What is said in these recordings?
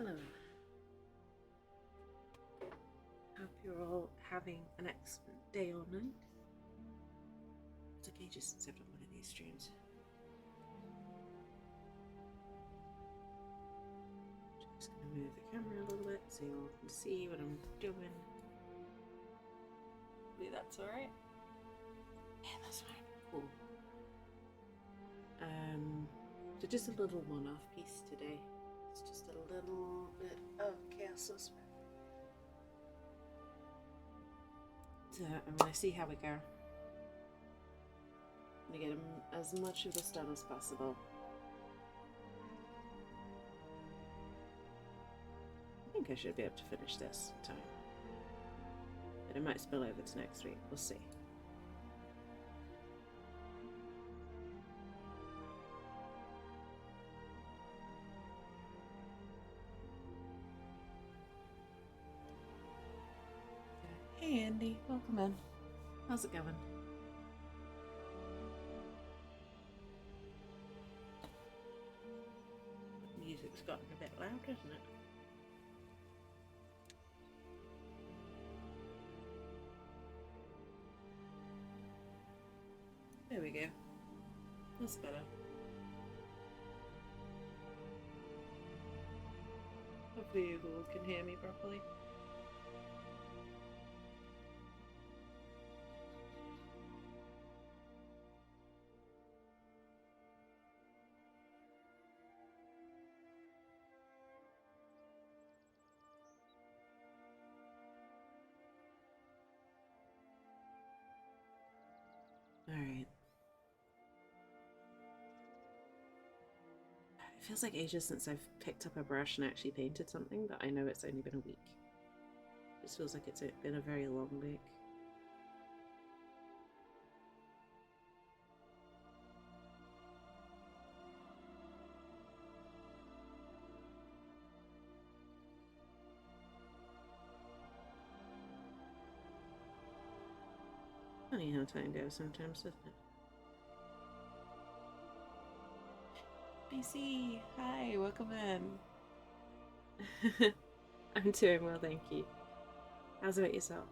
Hello. Hope you're all having an excellent day or night. It's okay just since I've done one of these streams. Just gonna move the camera a little bit so you all can see what I'm doing. Hopefully that's alright. Yeah, that's fine. Cool. So just a little one-off piece today. It's just a little bit of chaos. So I'm gonna see how we go. I'm gonna get as much of this done as possible. I think I should be able to finish this in time. But it might spill over to next week. We'll see. Hey Andy, welcome in. How's it going? Music's gotten a bit loud, hasn't it? There we go. That's better. Hopefully you all can hear me properly. Alright. It feels like ages since I've picked up a brush and actually painted something, but I know it's only been a week. It feels like it's been a very long week. Funny how time goes sometimes, doesn't it? BC, hi, welcome in. I'm doing well, thank you. How's it about yourself?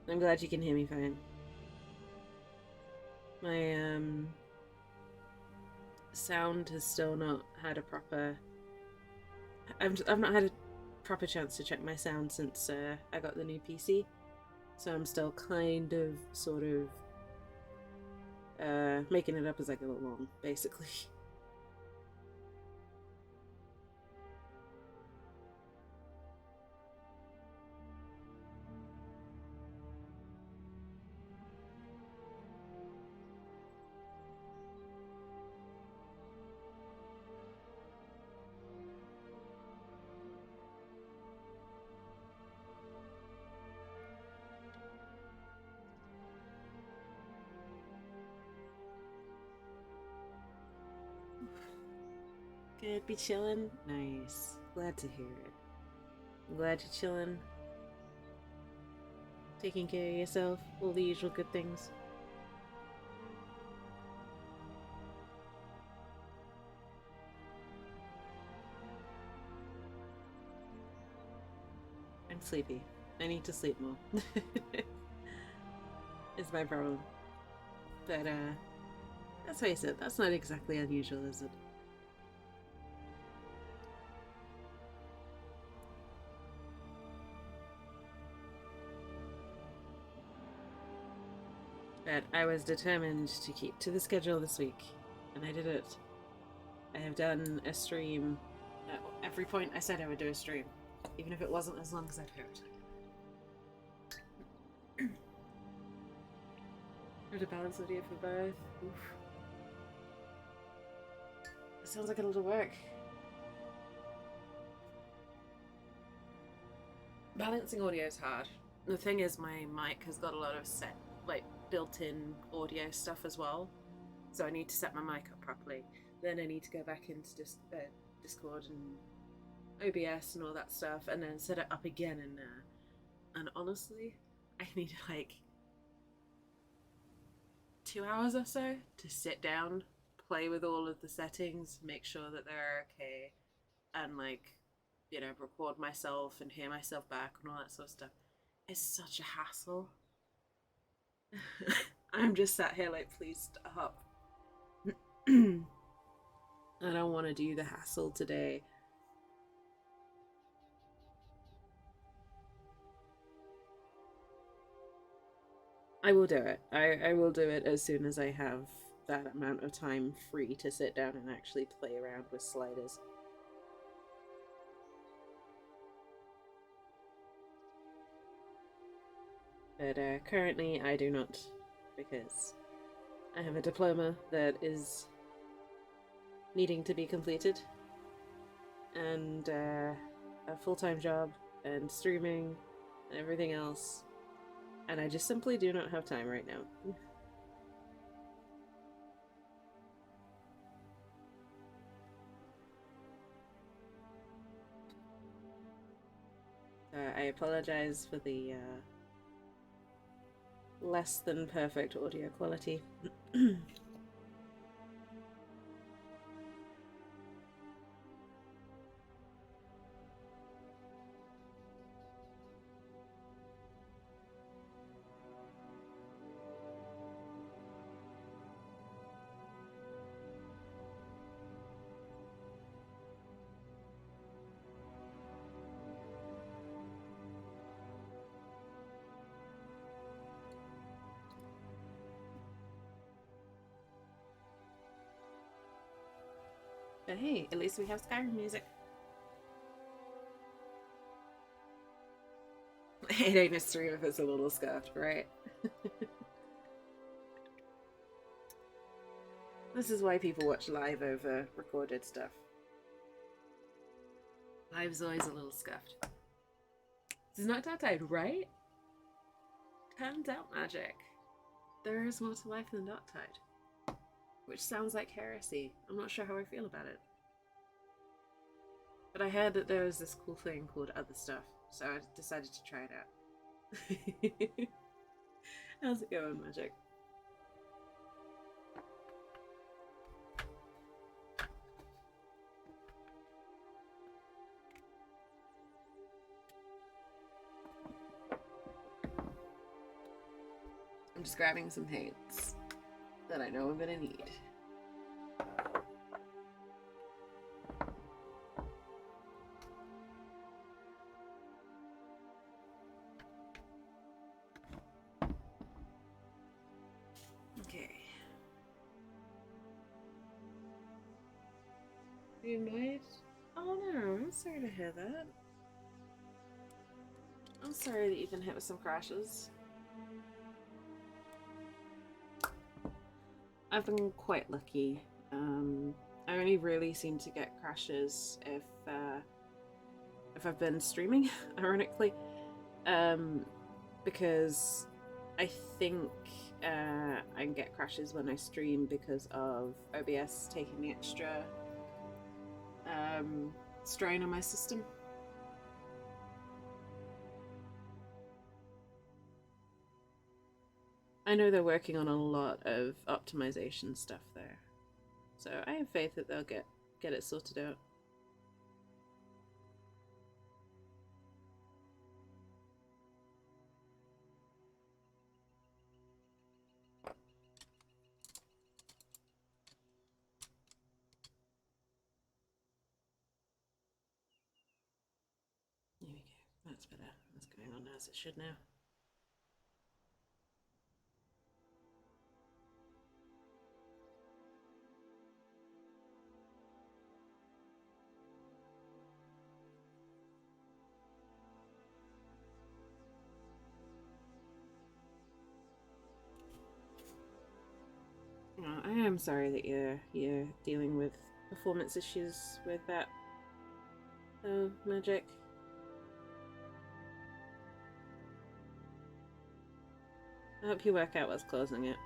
I'm glad you can hear me fine. My sound has still not had a proper. I've not had a proper chance to check my sound since I got the new PC, so I'm still kind of, sort of, making it up as I go along, basically. Good, be chillin'? Nice. Glad to hear it. I'm glad you're chillin'. Taking care of yourself, all the usual good things. I'm sleepy. I need to sleep more. Is my problem. But, let's face it, that's not exactly unusual, is it? But I was determined to keep to the schedule this week, and I did it. I have done a stream at every point I said I would do a stream, even if it wasn't as long as I'd hoped. Had a balance idea for both. Oof. It sounds like a lot of work. Balancing audio is hard. The thing is, my mic has got a lot of built-in audio stuff as well, so I need to set my mic up properly. Then I need to go back into Discord and OBS and all that stuff, and then set it up again in there. And honestly, I need like 2 hours or so to sit down, play with all of the settings, make sure that they're okay, and like, you know, record myself and hear myself back and all that sort of stuff is such a hassle. I'm just sat here like, please stop. I don't want to do the hassle today. I will do it. I will do it as soon as I have that amount of time free to sit down and actually play around with sliders. But currently I do not, because I have a diploma that is needing to be completed, and a full-time job, and streaming, and everything else, and I just simply do not have time right now. I apologize for the less than perfect audio quality. But hey, at least we have Skyrim music. It ain't a stream if it's a little scuffed, right? This is why people watch live over recorded stuff. Live's always a little scuffed. This is not Darktide, right? Turns out magic. There is more to life than Darktide. Which sounds like heresy. I'm not sure how I feel about it. But I heard that there was this cool thing called other stuff, so I decided to try it out. How's it going, Magic? I'm just grabbing some paints that I know I'm gonna need. Okay. Are you annoyed? Oh no, I'm sorry to hear that. I'm sorry that you've been hit with some crashes. I've been quite lucky. I only really seem to get crashes if I've been streaming, ironically, because I think I get crashes when I stream because of OBS taking the extra strain on my system. I know they're working on a lot of optimization stuff there, so I have faith that they'll get it sorted out. There we go. That's better. That's going on as it should now. Oh, I am sorry that you're dealing with performance issues with that. Oh, Magic. I hope you work out what's causing it.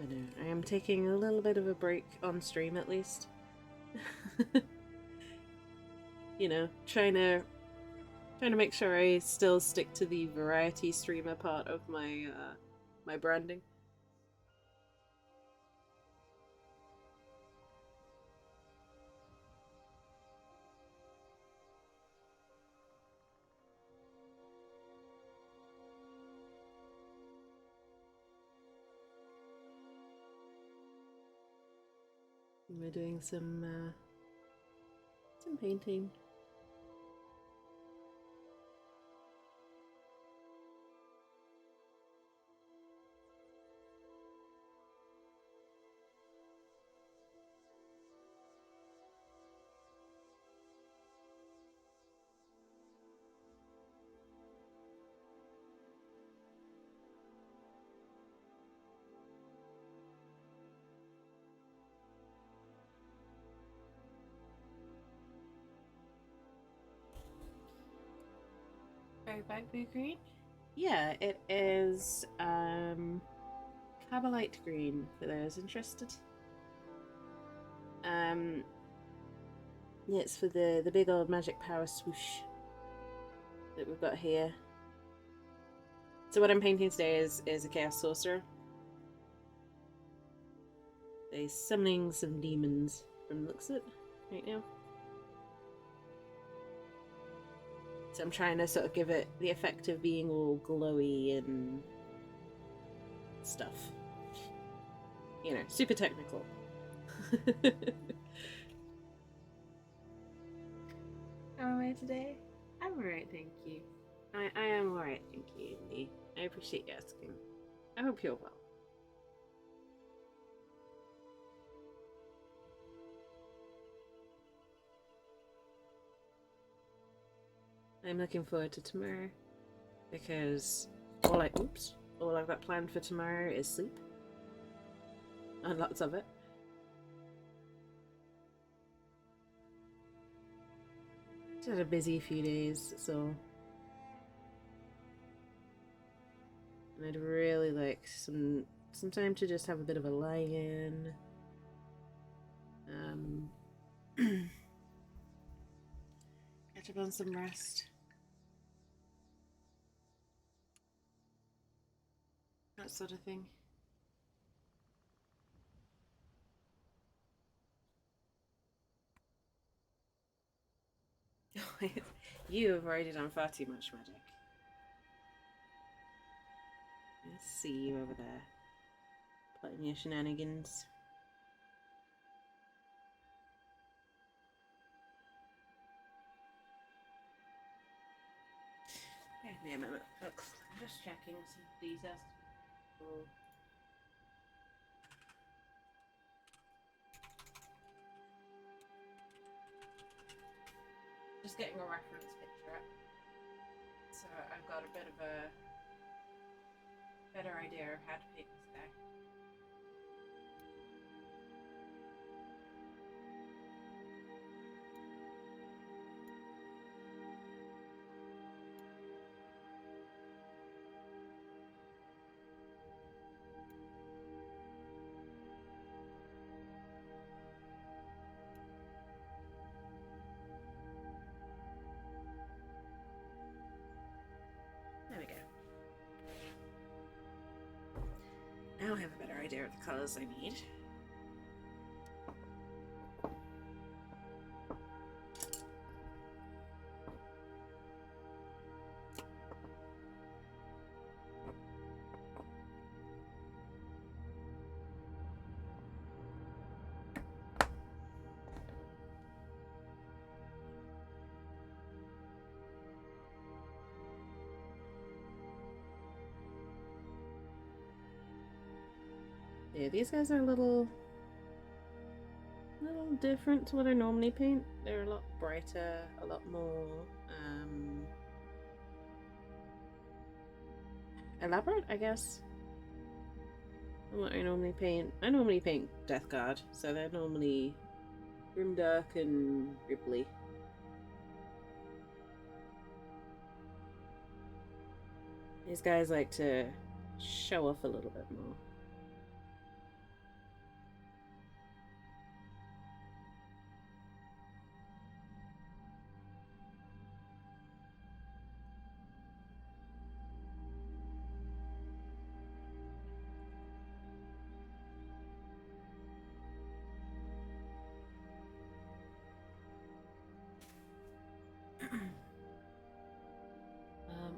I know, I am taking a little bit of a break on stream at least. You know, trying to make sure I still stick to the variety streamer part of my my branding. We're doing some painting. Very back blue green? Yeah, it is Cabalite green for those interested. Yeah, it's for the big old magic power swoosh that we've got here. So what I'm painting today is a Chaos Sorcerer. They're summoning some demons from the looks of it right now. So I'm trying to sort of give it the effect of being all glowy and stuff. You know, super technical. How am I today? I'm alright, thank you. I am alright, thank you, Lee. I appreciate you asking. I hope you're well. I'm looking forward to tomorrow because all I've got planned for tomorrow is sleep. And lots of it. Just had a busy few days, so and I'd really like some time to just have a bit of a lie-in. Catch up on some rest. That sort of thing. You have already done far too much magic. I see you over there. Plotting your shenanigans. Give me a minute. Look, I'm just checking some details. Just getting a reference picture up. So I've got a bit of a better idea of how to paint this guy. There we go. Now I have a better idea of the colours I need. Yeah, these guys are a little different to what I normally paint. They're a lot brighter, a lot more elaborate, I guess, than what I normally paint. I normally paint Death Guard, so they're normally grimdark and ripply. These guys like to show off a little bit more.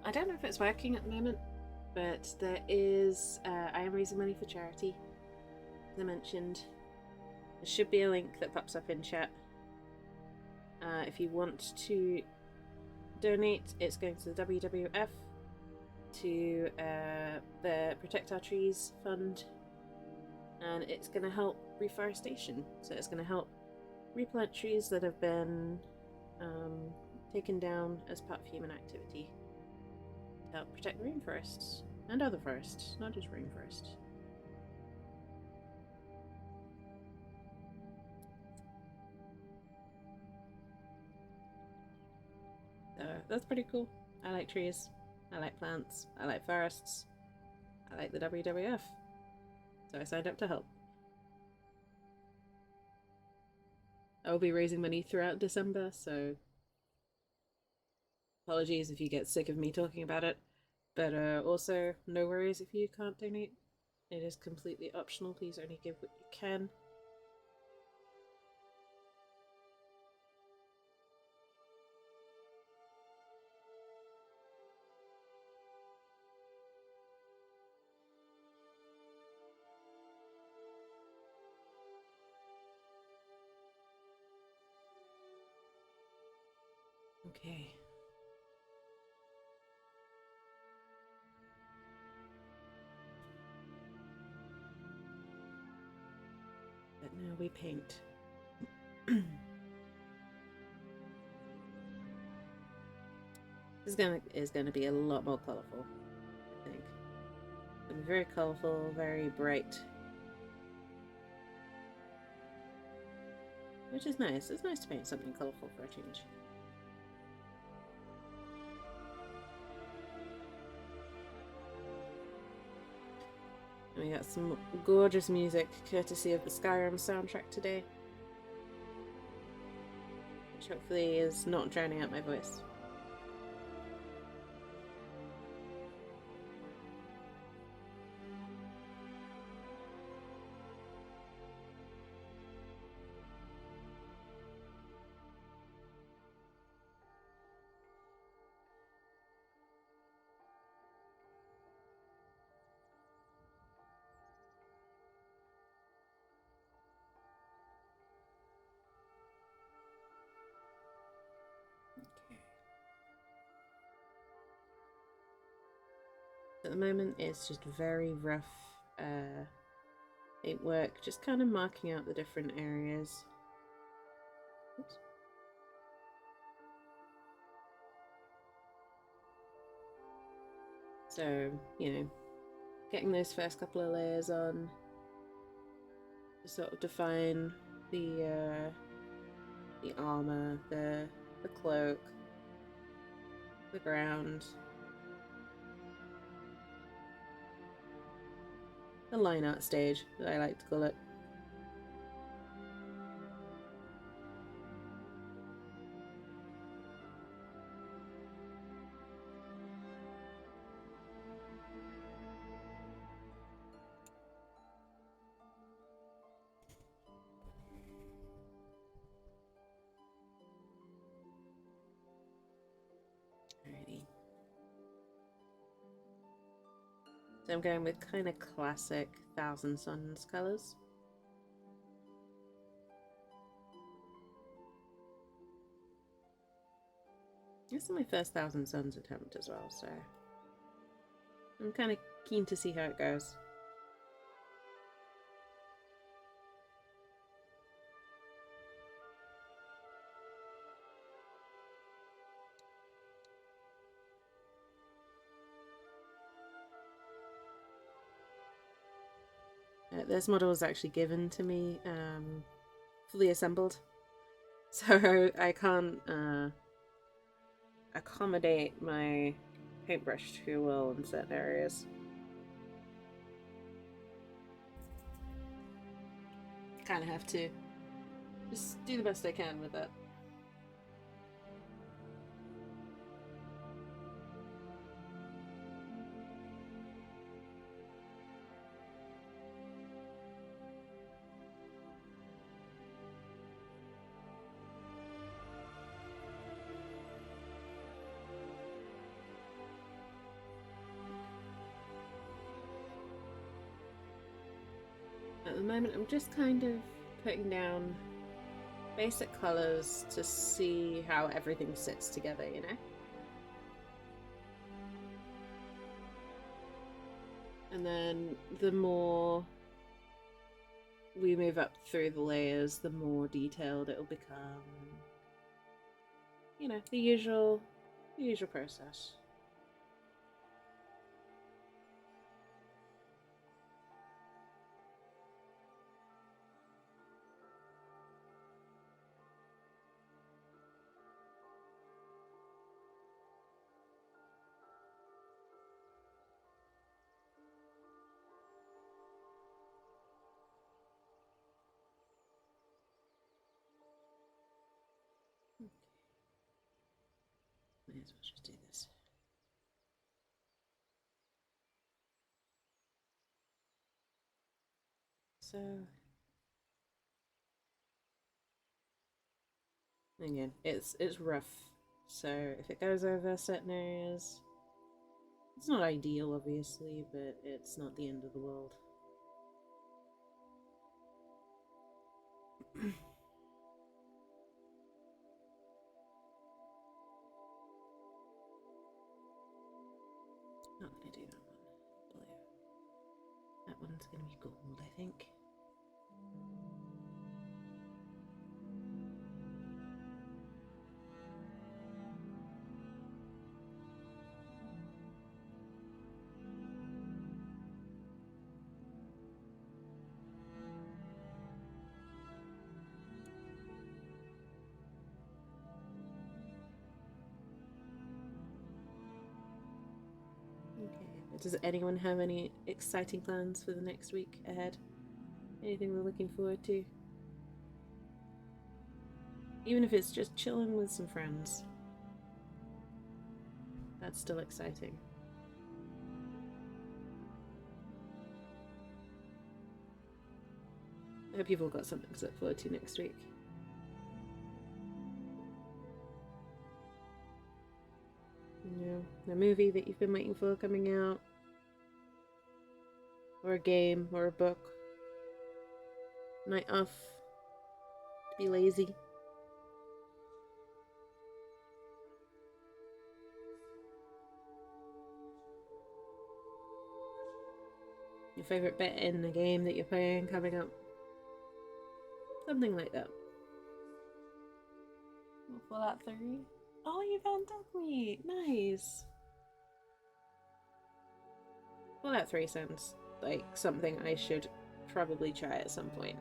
I don't know if it's working at the moment, but there is. I am raising money for charity, as I mentioned. There should be a link that pops up in chat. If you want to donate, it's going to the WWF, to the Protect Our Trees Fund, and it's going to help reforestation. So it's going to help replant trees that have been taken down as part of human activity to help protect rainforests and other forests, not just rainforests. So that's pretty cool. I like trees, I like plants, I like forests, I like the WWF. So I signed up to help. I will be raising money throughout December, so apologies if you get sick of me talking about it. But also, no worries if you can't donate. It is completely optional. Please only give what you can. Okay. But now we paint. This is gonna be a lot more colourful, I think. It's gonna be very colourful, very bright. Which is nice. It's nice to paint something colourful for a change. And we got some gorgeous music courtesy of the Skyrim soundtrack today, which hopefully is not drowning out my voice. At the moment, it's just very rough paintwork, just kind of marking out the different areas. Oops. So, you know, getting those first couple of layers on to sort of define the armor, the cloak, the ground, the line art stage, that I like to call it. Alrighty. So I'm going with kind of classic Thousand Suns colours. This is my first Thousand Suns attempt as well, so I'm kind of keen to see how it goes. This model was actually given to me fully assembled, so I can't accommodate my paintbrush too well in certain areas. Kind of have to just do the best I can with it. the moment I'm just kind of putting down basic colours to see how everything sits together, you know? And then the more we move up through the layers, the more detailed it'll become. You know, the usual process. May as well just do this. So again, it's rough. So if it goes over certain areas, it's not ideal, obviously, but it's not the end of the world. Not gonna do that one. Blue. That one's gonna be gold, I think. Okay. Does anyone have any exciting plans for the next week ahead? Anything we're looking forward to? Even if it's just chilling with some friends. That's still exciting. I hope you've all got something to look forward to next week. You know, a movie that you've been waiting for coming out, or a game, or a book. Night off to be lazy. Your favourite bit in the game that you're playing coming up. Something like that. Fallout 3. Oh, you found dog meat. Nice. Fallout 3 sounds like something I should probably try at some point.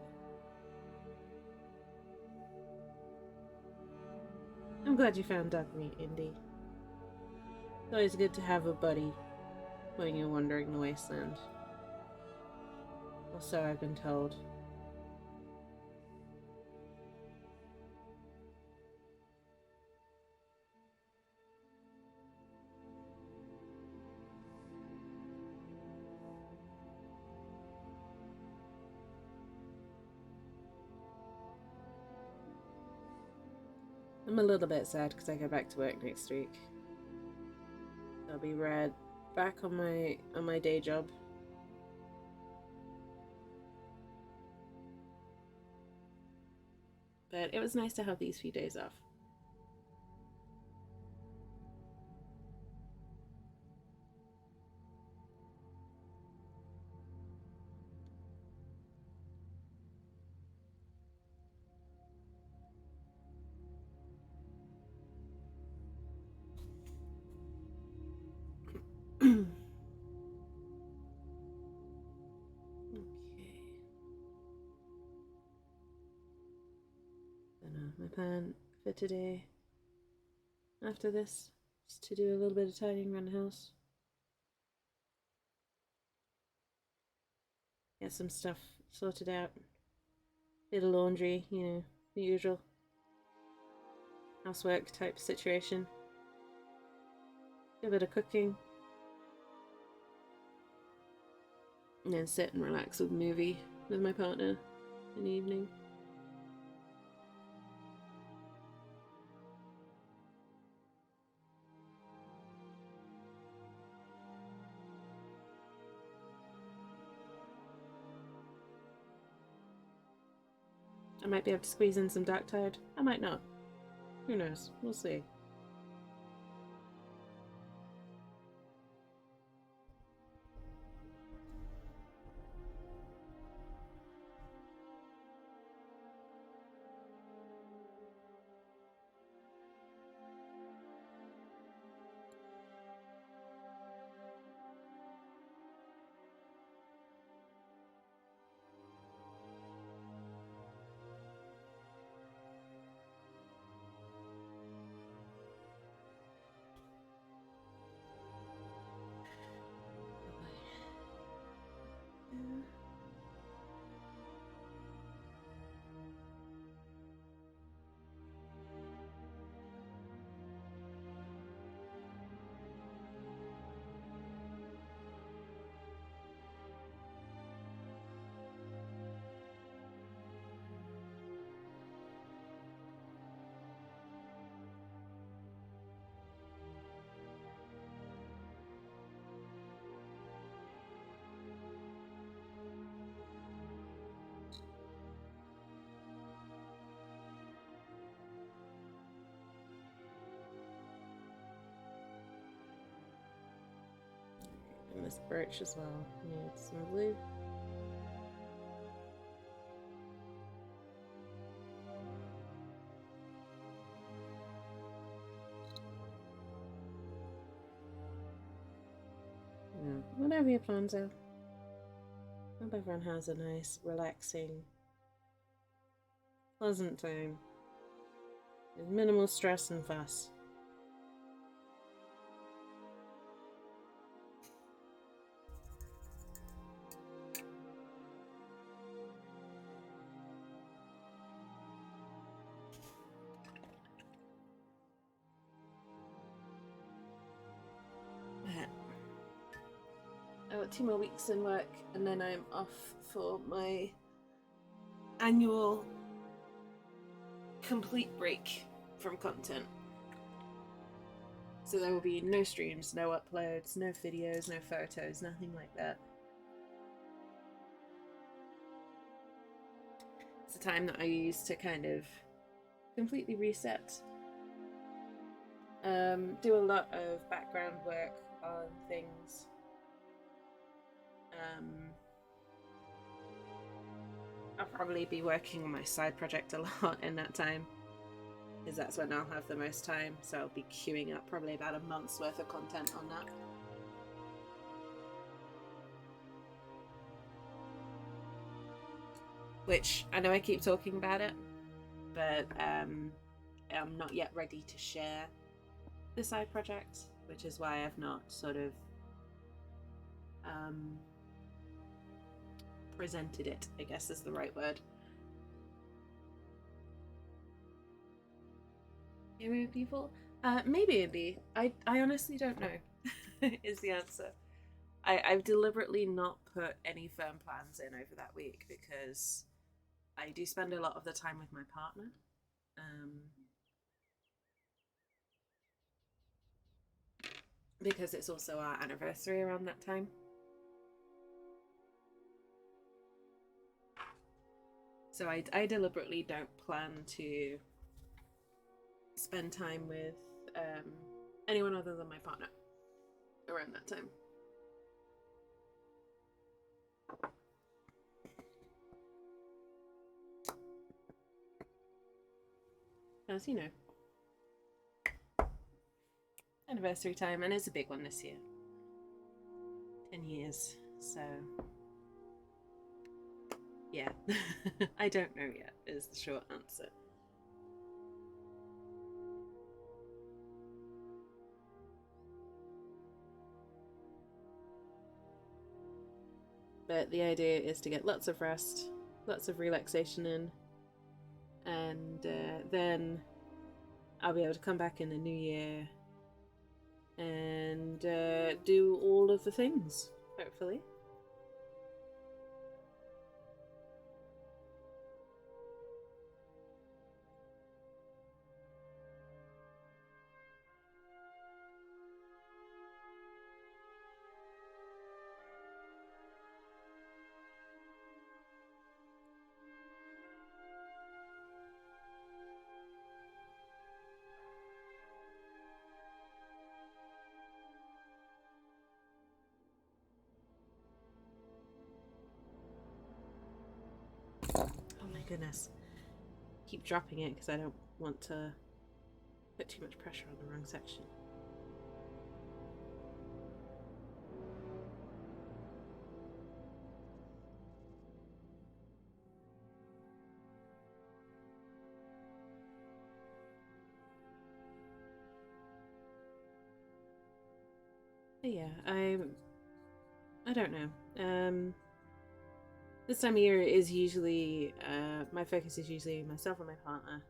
I'm glad you found dog meat, Indy. It's always good to have a buddy when you're wandering the wasteland. Or so I've been told. I'm a little bit sad because I go back to work next week. I'll be back on my day job. But it was nice to have these few days off. My plan for today, after this, is to do a little bit of tidying around the house. Get some stuff sorted out. Bit of laundry, you know, the usual housework type situation. Do a bit of cooking. And then sit and relax with a movie with my partner in the evening. I might be able to squeeze in some Darktide. I might not. Who knows? We'll see. And this birch as well. Need some blue. Yeah, whatever your plans are. Hope everyone has a nice, relaxing, pleasant time. With minimal stress and fuss. I've got 2 more weeks in work and then I'm off for my annual complete break from content. So there will be no streams, no uploads, no videos, no photos, nothing like that. It's a time that I use to kind of completely reset. Do a lot of background work on things. I'll probably be working on my side project a lot in that time, because that's when I'll have the most time, so I'll be queuing up probably about a month's worth of content on that. Which, I know I keep talking about it, but I'm not yet ready to share the side project, which is why I've not sort of presented it, I guess is the right word. Maybe people? Maybe. I honestly don't know, is the answer. I've deliberately not put any firm plans in over that week because I do spend a lot of the time with my partner. Because it's also our anniversary around that time. So I deliberately don't plan to spend time with anyone other than my partner around that time. As you know, anniversary time, and it's a big one this year. 10 years, so yeah. I don't know yet is the short answer. But the idea is to get lots of rest, lots of relaxation in, and then I'll be able to come back in the new year and do all of the things, hopefully. Oh my goodness. Keep dropping it because I don't want to put too much pressure on the wrong section. But yeah, I don't know. This time of year is usually my focus is usually myself and my partner.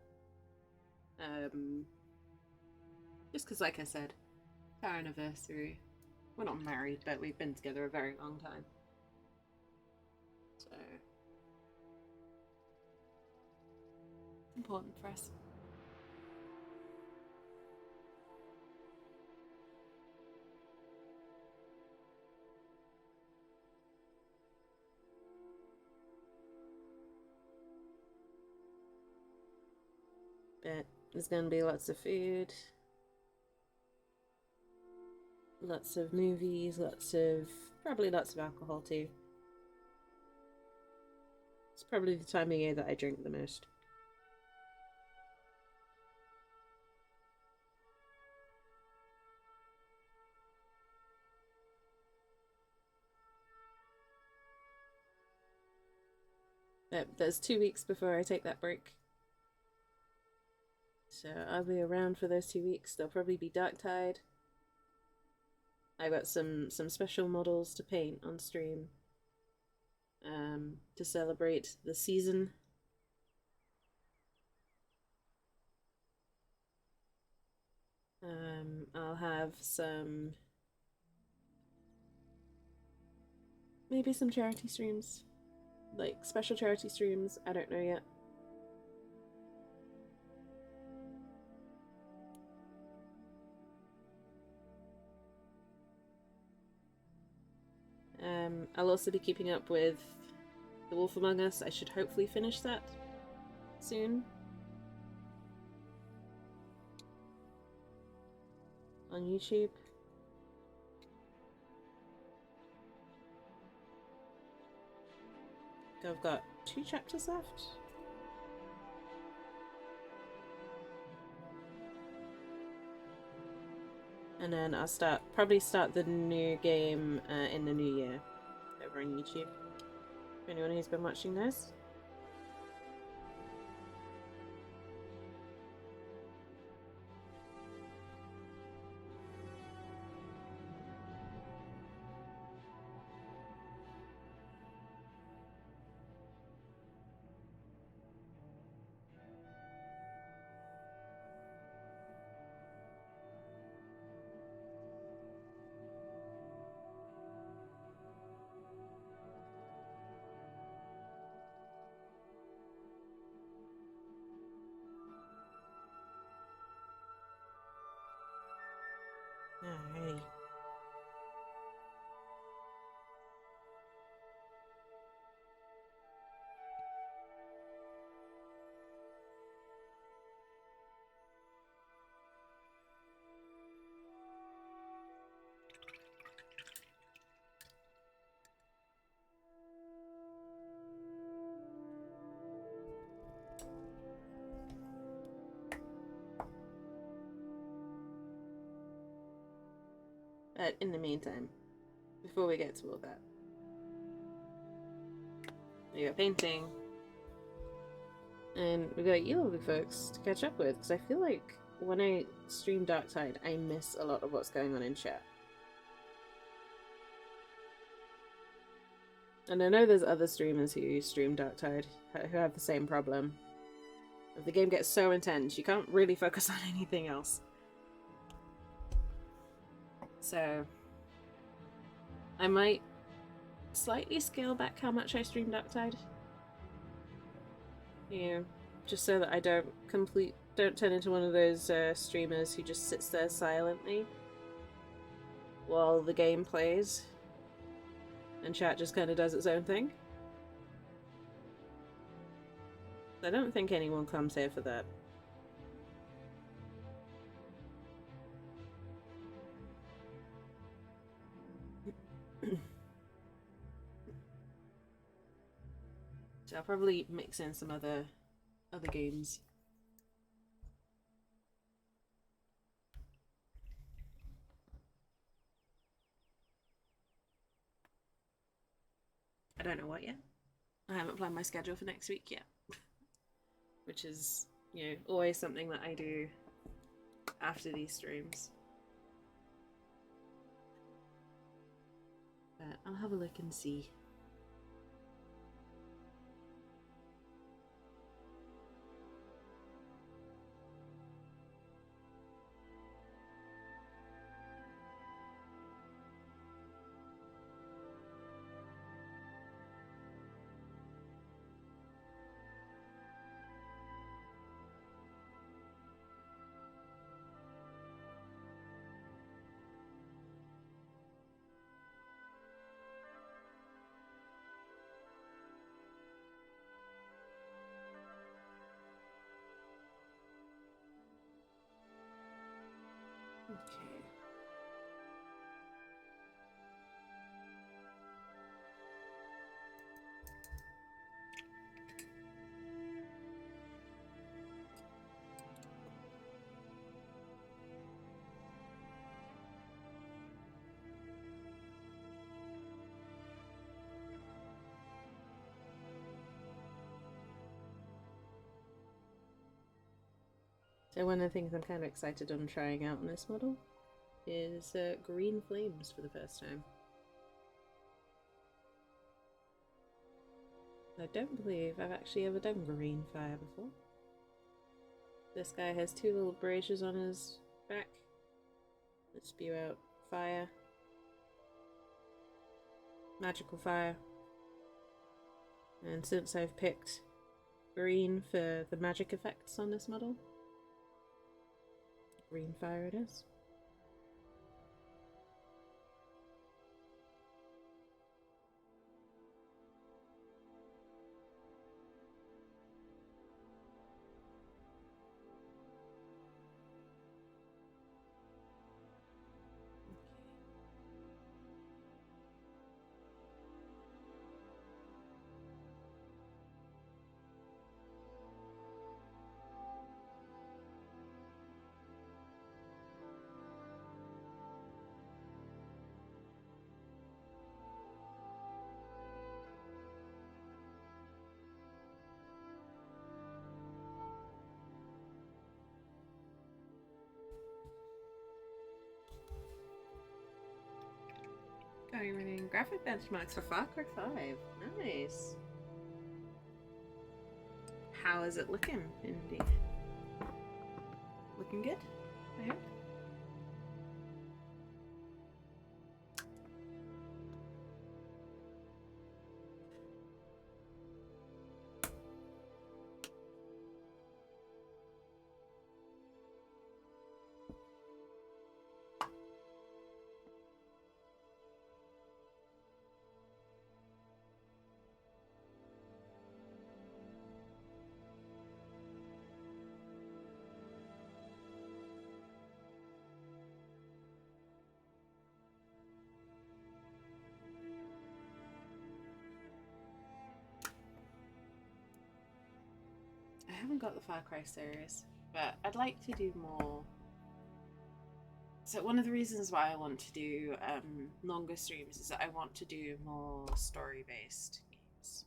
Just because, like I said, our anniversary. We're not married, but we've been together a very long time. So important for us. But there's gonna be lots of food, lots of movies, probably lots of alcohol too. It's probably the time of year that I drink the most. But there's 2 weeks before I take that break. So I'll be around for those 2 weeks. They'll probably be dark tide. I got some special models to paint on stream to celebrate the season. I'll have maybe some charity streams, like special charity streams. I don't know yet. I'll also be keeping up with The Wolf Among Us. I should hopefully finish that soon. On YouTube. I've got 2 chapters left. And then I'll probably start the new game in the new year over on YouTube. For anyone who's been watching this. Alrighty. But in the meantime, before we get to all that, we got painting, and we got you lovely folks to catch up with, because I feel like when I stream Darktide, I miss a lot of what's going on in chat. And I know there's other streamers who stream Darktide who have the same problem. If the game gets so intense, you can't really focus on anything else. So I might slightly scale back how much I stream Darktide. Yeah, just so that I don't turn into one of those streamers who just sits there silently while the game plays and chat just kind of does its own thing. I don't think anyone comes here for that. So probably mix in some other games. I don't know what yet. I haven't planned my schedule for next week yet. Which is, you know, always something that I do after these streams. But I'll have a look and see. Okay. So one of the things I'm kind of excited on trying out on this model is green flames for the first time. I don't believe I've actually ever done green fire before. This guy has two little braziers on his back that spew out fire. Magical fire. And since I've picked green for the magic effects on this model, green fire it is. Going running graphic benchmarks for Far Cry 5. Nice. How is it looking, Indy? Looking good, I hope. I haven't got the Far Cry series, but I'd like to do more. So one of the reasons why I want to do longer streams is that I want to do more story-based games.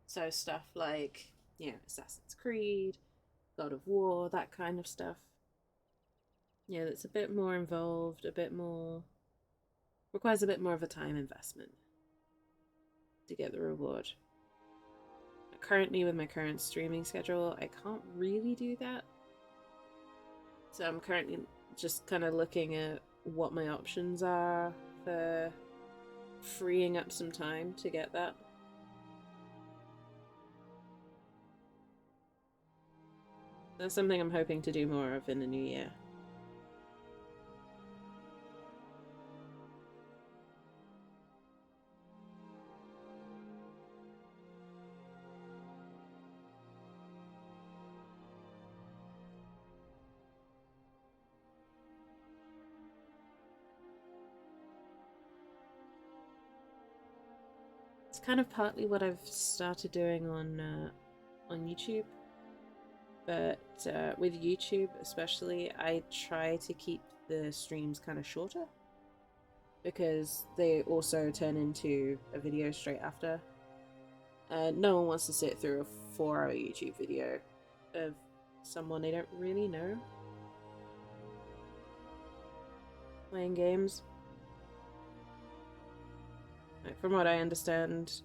So stuff like, you know, Assassin's Creed, God of War, that kind of stuff. Yeah, that's a bit more involved, a bit more... requires a bit more of a time investment to get the reward. Currently, with my current streaming schedule, I can't really do that. So I'm currently just kind of looking at what my options are for freeing up some time to get that. That's something I'm hoping to do more of in the new year. It's kind of partly what I've started doing on YouTube, but with YouTube especially, I try to keep the streams kind of shorter because they also turn into a video straight after. No one wants to sit through a 4-hour YouTube video of someone they don't really know playing games. Like, from what I understand,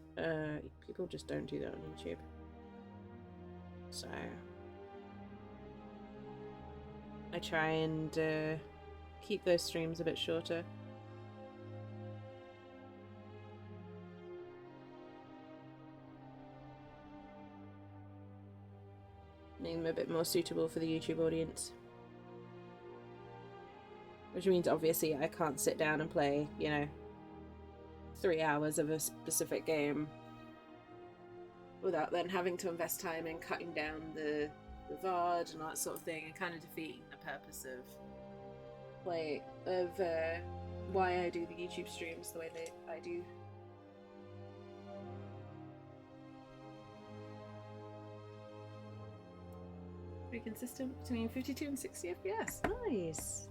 people just don't do that on YouTube. So I try and keep those streams a bit shorter. Making them a bit more suitable for the YouTube audience. Which means obviously I can't sit down and play, you know, 3 hours of a specific game without then having to invest time in cutting down the VOD and all that sort of thing, and kind of defeating the purpose of why I do the YouTube streams the way that I do. Pretty consistent between 52 and 60 FPS. Nice.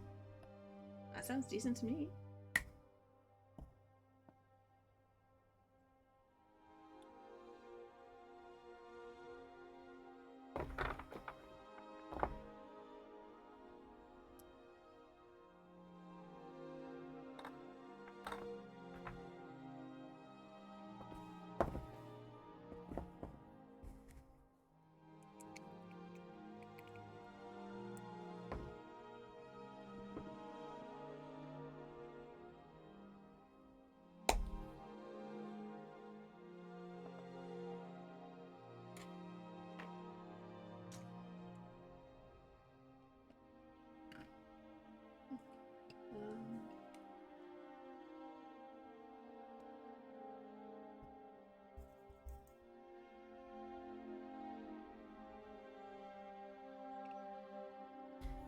That sounds decent to me.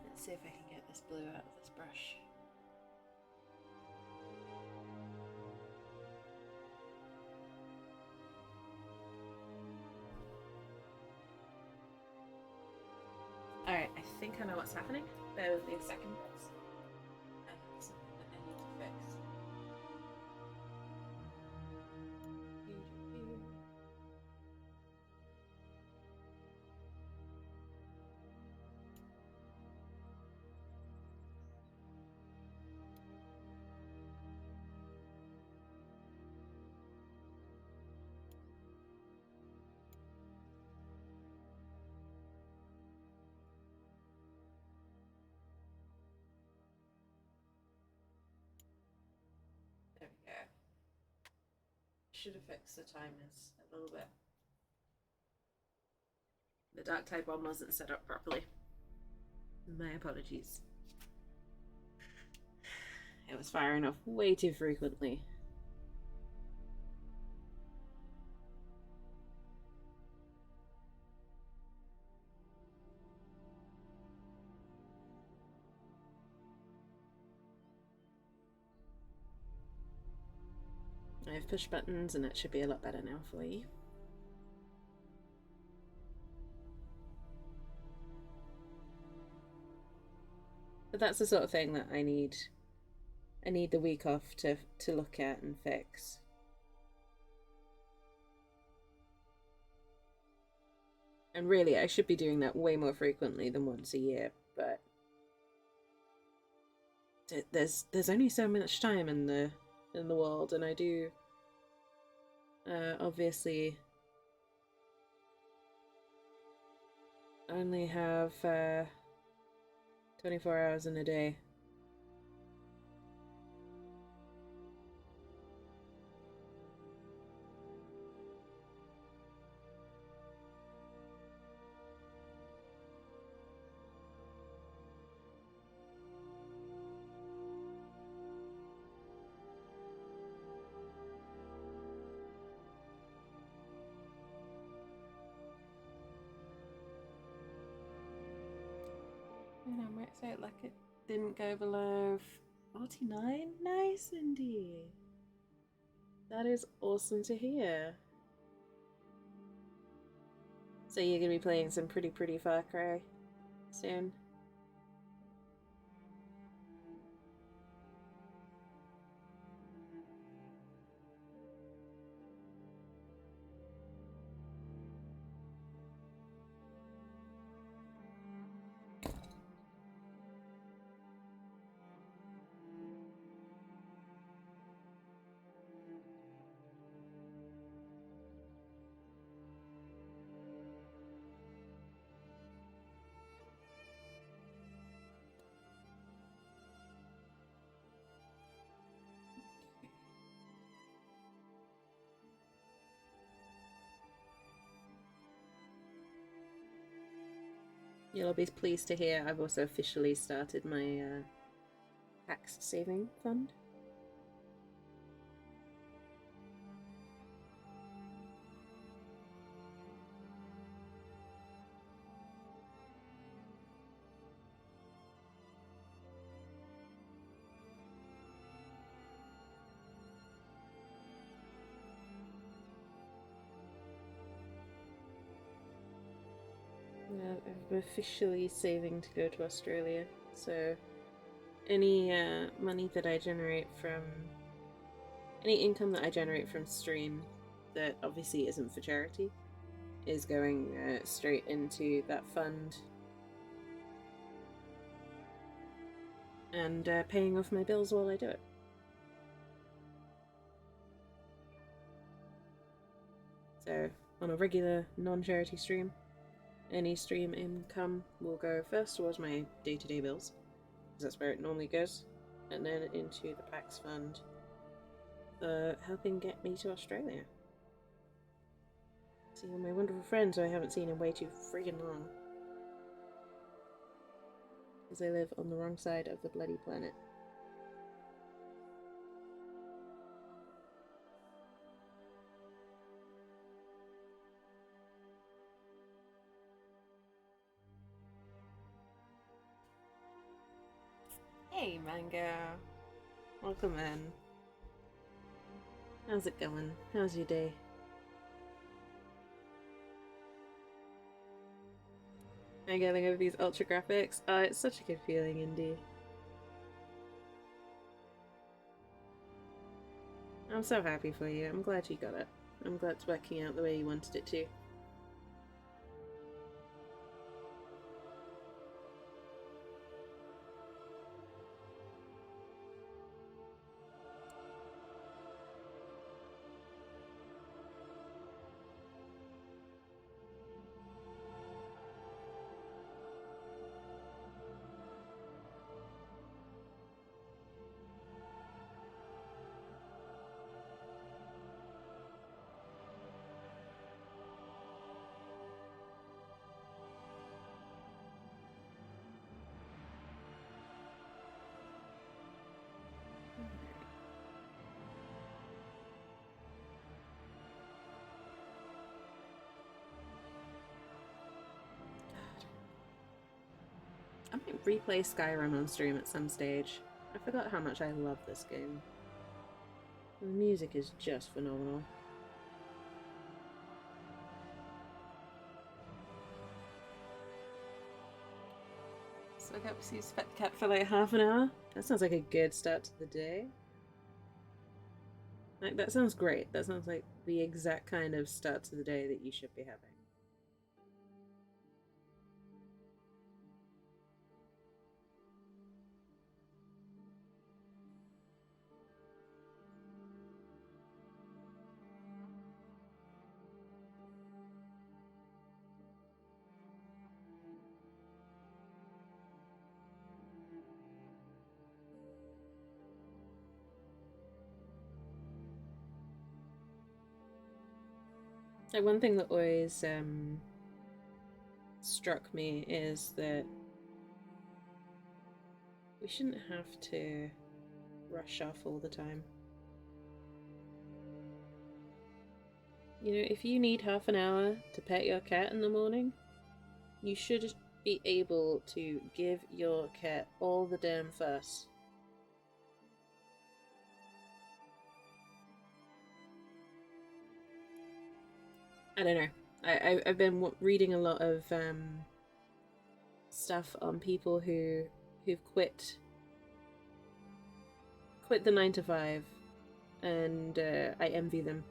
Let's see if I can get this blue out of this brush. Alright, I think I know what's happening. Bear with me a second. I have something that I need to fix. There we go. Should have fixed the timers a little bit. The dark type one wasn't set up properly. My apologies. It was firing off way too frequently. I have push buttons and it should be a lot better now for you. But that's the sort of thing that I need the week off to look at and fix. And really, I should be doing that way more frequently than once a year, but there's only so much time in the world, and I do obviously only have 24 hours in a day. And I might say it like it didn't go below 49. Nice, indeed. That is awesome to hear. So you're gonna be playing some pretty Far Cry soon. You'll be pleased to hear I've also officially started my tax saving fund. I'm officially saving to go to Australia, so any money that I generate from any income that I generate from stream that obviously isn't for charity is going straight into that fund and paying off my bills while I do it. So on a regular non-charity stream, any stream income will go first towards my day-to-day bills, because that's where it normally goes, and then into the PAX fund for helping get me to Australia. See all my wonderful friends who I haven't seen in way too friggin' long. Because they live on the wrong side of the bloody planet. Hey, Mango. Welcome in. How's it going? How's your day? I'm getting over these ultra graphics. It's such a good feeling, Indy. I'm so happy for you. I'm glad you got it. I'm glad it's working out the way you wanted it to. I might replay Skyrim on stream at some stage. I forgot how much I love this game. The music is just phenomenal. So I got to see Spec Cat for like half an hour. That sounds like a good start to the day. Like, that sounds great. That sounds like the exact kind of start to the day that you should be having. Like, one thing that always struck me is that we shouldn't have to rush off all the time. You know, if you need half an hour to pet your cat in the morning, you should be able to give your cat all the damn fuss. I don't know. I've been reading a lot of stuff on people who've quit the 9 to 5, and I envy them.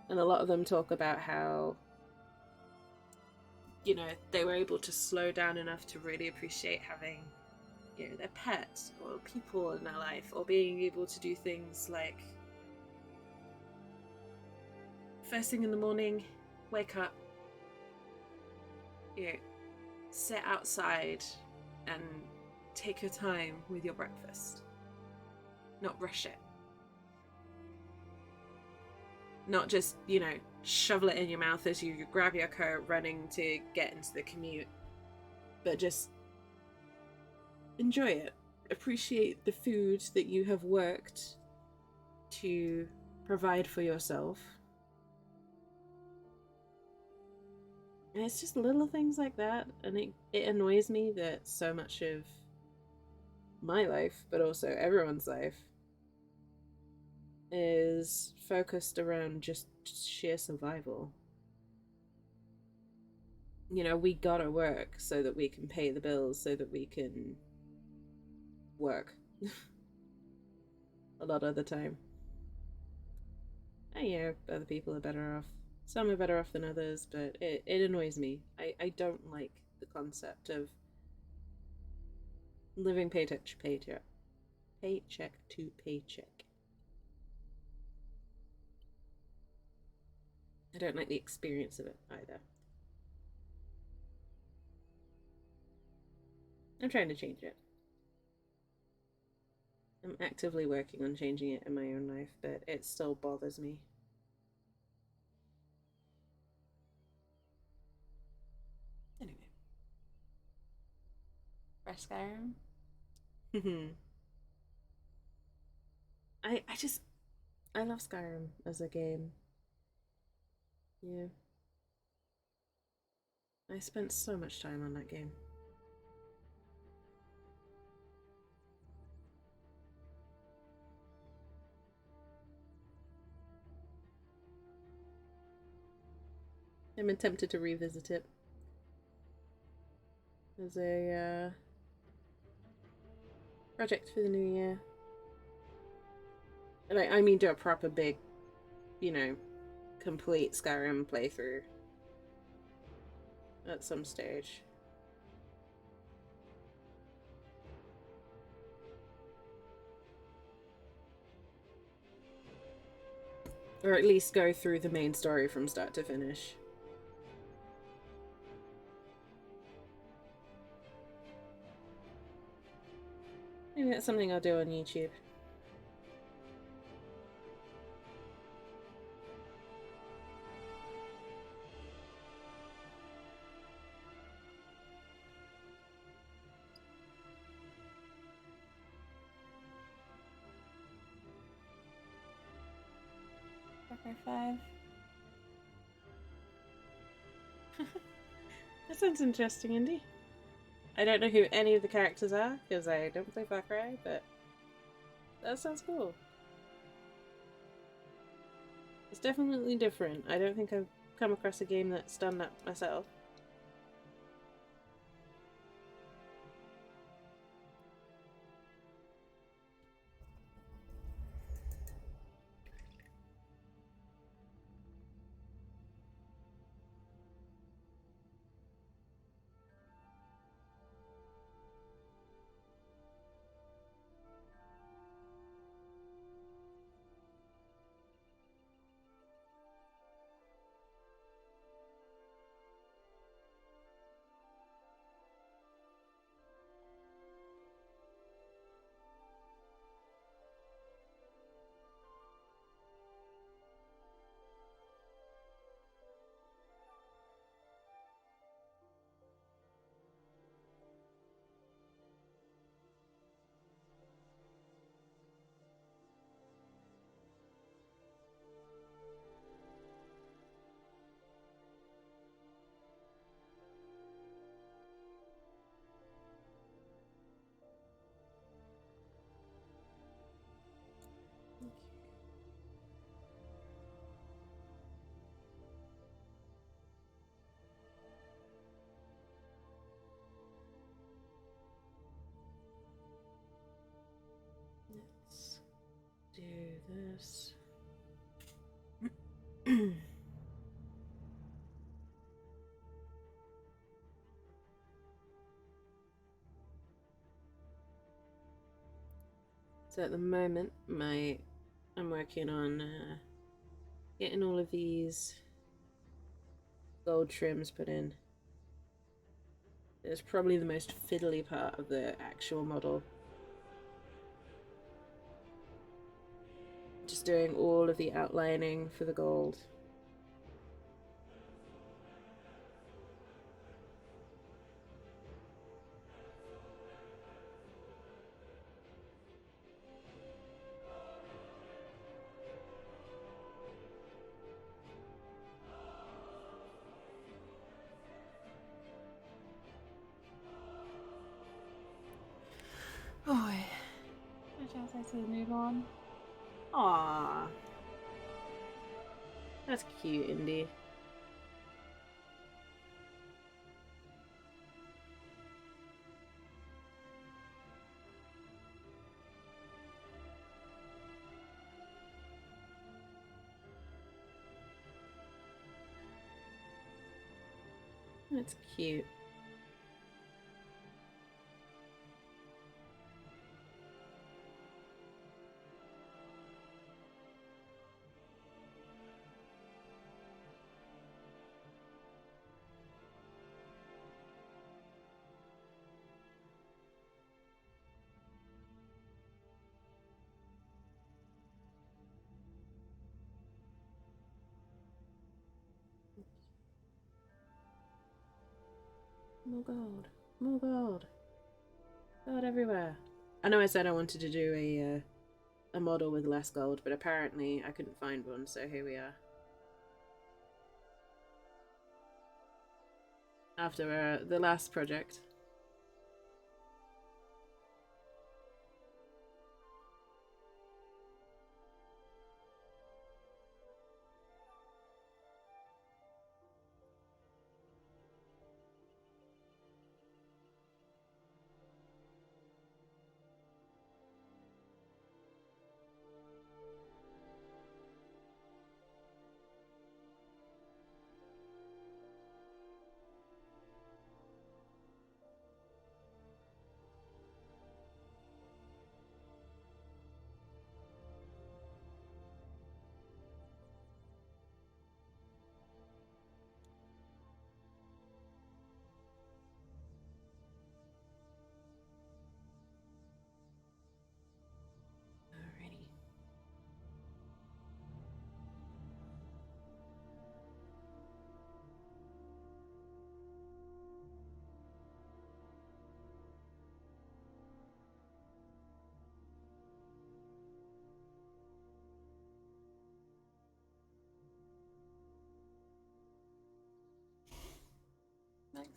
And a lot of them talk about how, they were able to slow down enough to really appreciate having, their pets or people in their life, or being able to do things like first thing in the morning, wake up, you know, sit outside and take your time with your breakfast. Not rush it. Not just, shovel it in your mouth as you grab your coat running to get into the commute, but just enjoy it. Appreciate the food that you have worked to provide for yourself. And it's just little things like that, and it annoys me that so much of my life, but also everyone's life, is focused around just sheer survival. We gotta work so that we can pay the bills, so that we can work a lot of the time. And other people are better off. Some are better off than others, but it annoys me. I don't like the concept of living paycheck to paycheck. Paycheck to paycheck. I don't like the experience of it either. I'm trying to change it. I'm actively working on changing it in my own life, but it still bothers me. Anyway. Fresh Skyrim? I love Skyrim as a game. Yeah. I spent so much time on that game. I'm tempted to revisit it as a project for the new year. Like, I mean, do a proper big, complete Skyrim playthrough at some stage. Or at least go through the main story from start to finish. Maybe that's something I'll do on YouTube. Far 5. That sounds interesting, Indy. I don't know who any of the characters are, because I don't play Far Cry, but that sounds cool. It's definitely different. I don't think I've come across a game that's done that myself. this. So at the moment, I'm working on getting all of these gold trims put in. It's probably the most fiddly part of the actual model. Just doing all of the outlining for the gold. Oh, which else I say move on? Aww. That's cute, Indy. That's cute. More gold. More gold. Gold everywhere. I know I said I wanted to do a model with less gold, but apparently I couldn't find one, so here we are. After the last project.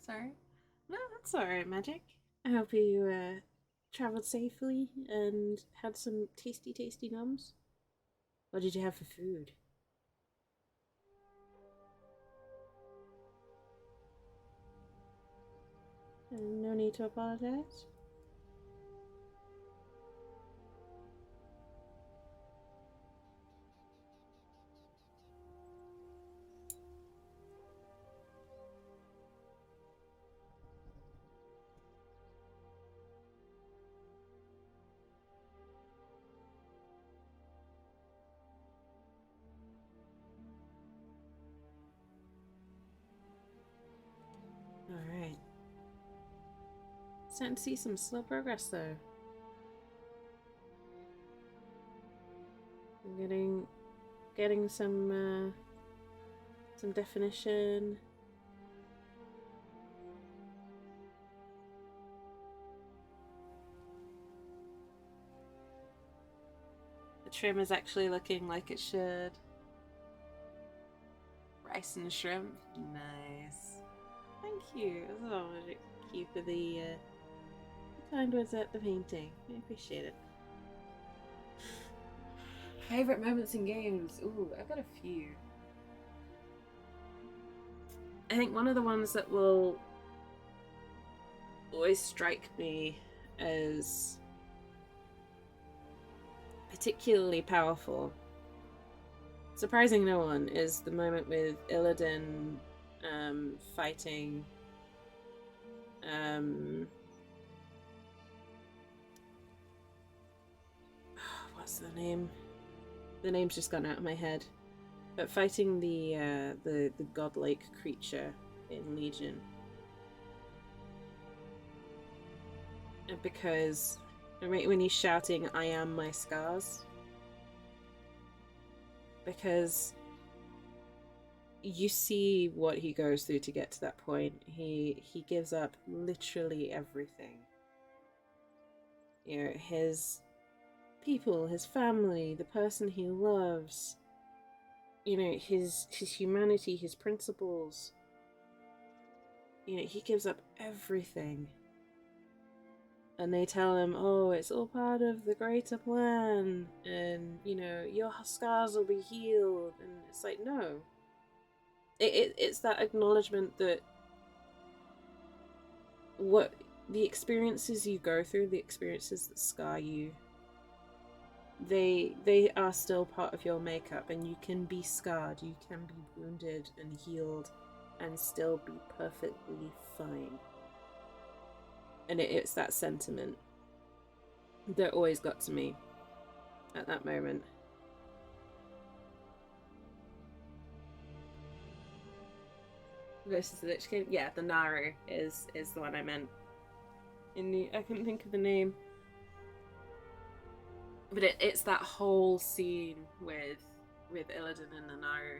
Sorry. No, that's alright, Magic. I hope you travelled safely and had some tasty, tasty nums. What did you have for food? No need to apologize. Alright. Starting to see some slow progress though. I'm getting some definition. The trim is actually looking like it should. Rice and shrimp. Nice. Thank you. Oh, thank you for the kind words at the painting. I appreciate it. Favorite moments in games? Ooh, I've got a few. I think one of the ones that will always strike me as particularly powerful surprising no one, is the moment with Illidan fighting what's the name? The name's just gone out of my head. But fighting the godlike creature in Legion. Because when he's shouting, "I am my scars," because you see what he goes through to get to that point. He gives up literally everything. You know, his people, his family, the person he loves, you know, his humanity, his principles. You know, he gives up everything. And they tell him, "Oh, it's all part of the greater plan, and, you know, your scars will be healed." And it's like, no. It's that acknowledgement that what the experiences you go through, the experiences that scar you, they are still part of your makeup, and you can be scarred, you can be wounded and healed, and still be perfectly fine. And it's that sentiment that always got to me at that moment. Versus the Lich King? Yeah, the Naru is the one I meant. I couldn't think of the name. But it's that whole scene with Illidan and the Naru,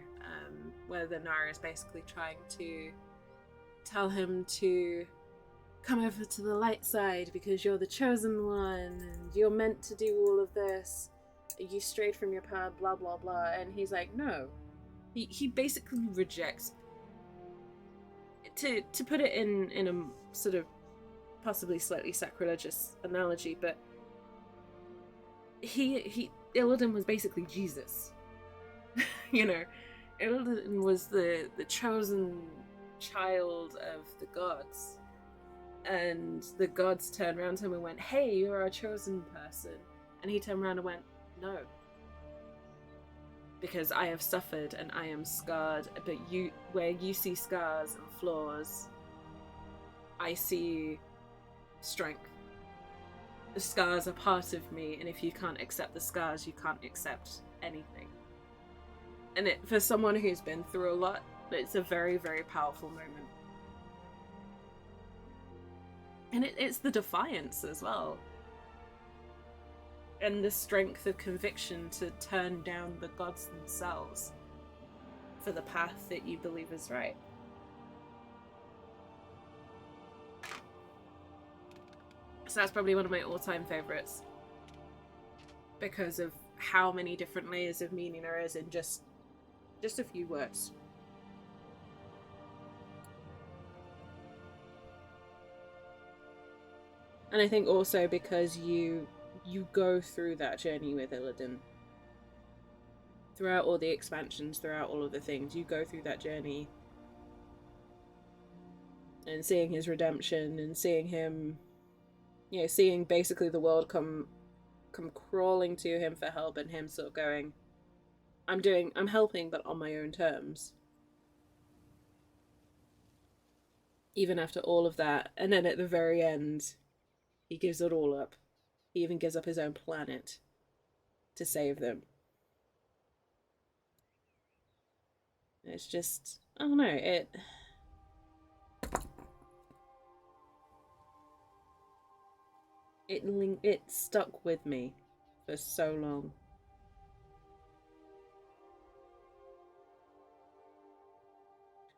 where the Naru is basically trying to tell him to come over to the light side because you're the chosen one and you're meant to do all of this. You strayed from your path, blah blah blah. And he's like, no. He basically rejects. To put it in a sort of possibly slightly sacrilegious analogy, but Illidan was basically Jesus. You know, Illidan was the chosen child of the gods, and the gods turned around to him and went, "Hey, you're our chosen person," and he turned around and went, "No, because I have suffered and I am scarred, but where you see scars and flaws, I see strength. The scars are part of me, and if you can't accept the scars, you can't accept anything." And for someone who's been through a lot, it's a very, very powerful moment. And it's the defiance as well. And the strength of conviction to turn down the gods themselves for the path that you believe is right. So that's probably one of my all-time favorites, because of how many different layers of meaning there is in just a few words. And I think also because you go through that journey with Illidan. Throughout all the expansions, throughout all of the things, you go through that journey. And seeing his redemption, and seeing him, you know, seeing basically the world come crawling to him for help, and him sort of going, I'm helping, but on my own terms. Even after all of that. And then at the very end, he gives it all up. He even gives up his own planet to save them. It's just, I don't know, it stuck with me for so long.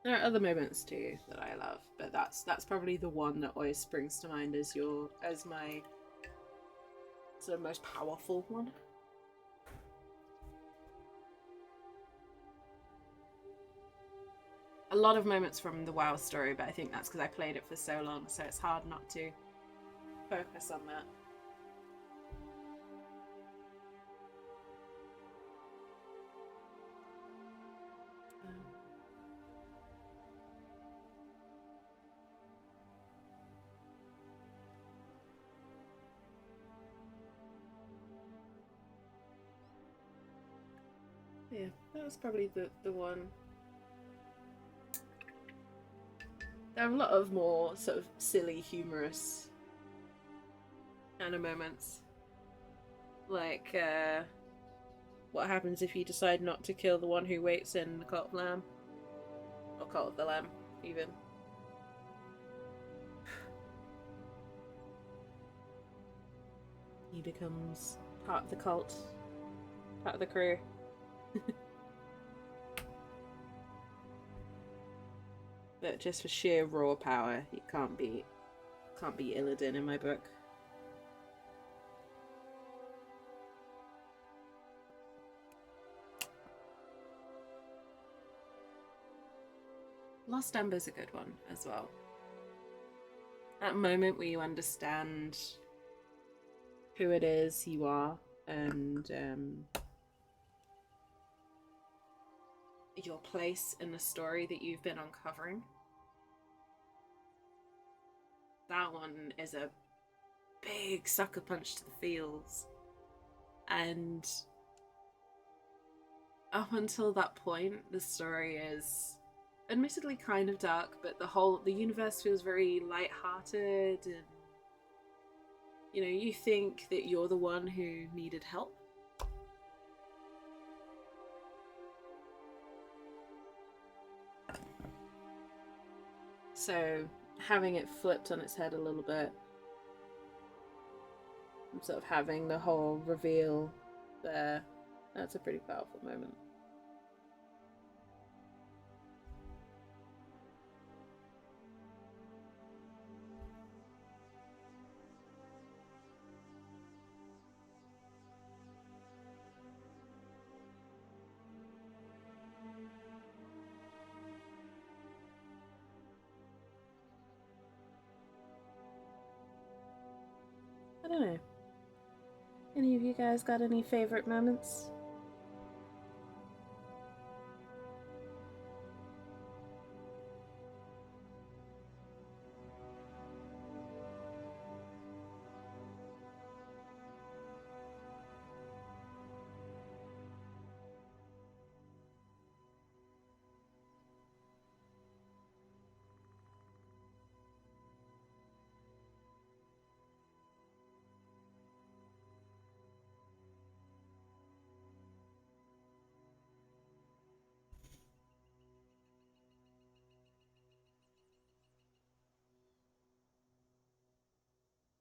There are other moments too that I love, but that's probably the one that always springs to mind as my sort of most powerful one. A lot of moments from the WoW story, but I think that's because I played it for so long, so it's hard not to focus on that. Yeah, that was probably the one. There are a lot of more sort of silly, humorous kind of moments. Like, what happens if you decide not to kill the one who waits in the Cult of Lamb? Or Cult of the Lamb, even. He becomes part of the cult, part of the crew. But just for sheer raw power, he can't be Illidan in my book. Lost Ember's a good one as well. That moment where you understand who it is you are and your place in the story that you've been uncovering. That one is a big sucker punch to the feels. And up until that point, the story is admittedly kind of dark, but the universe feels very light-hearted, and you think that you're the one who needed help. So having it flipped on its head a little bit, and sort of having the whole reveal there, that's a pretty powerful moment. I don't know. Any of you guys got any favorite moments?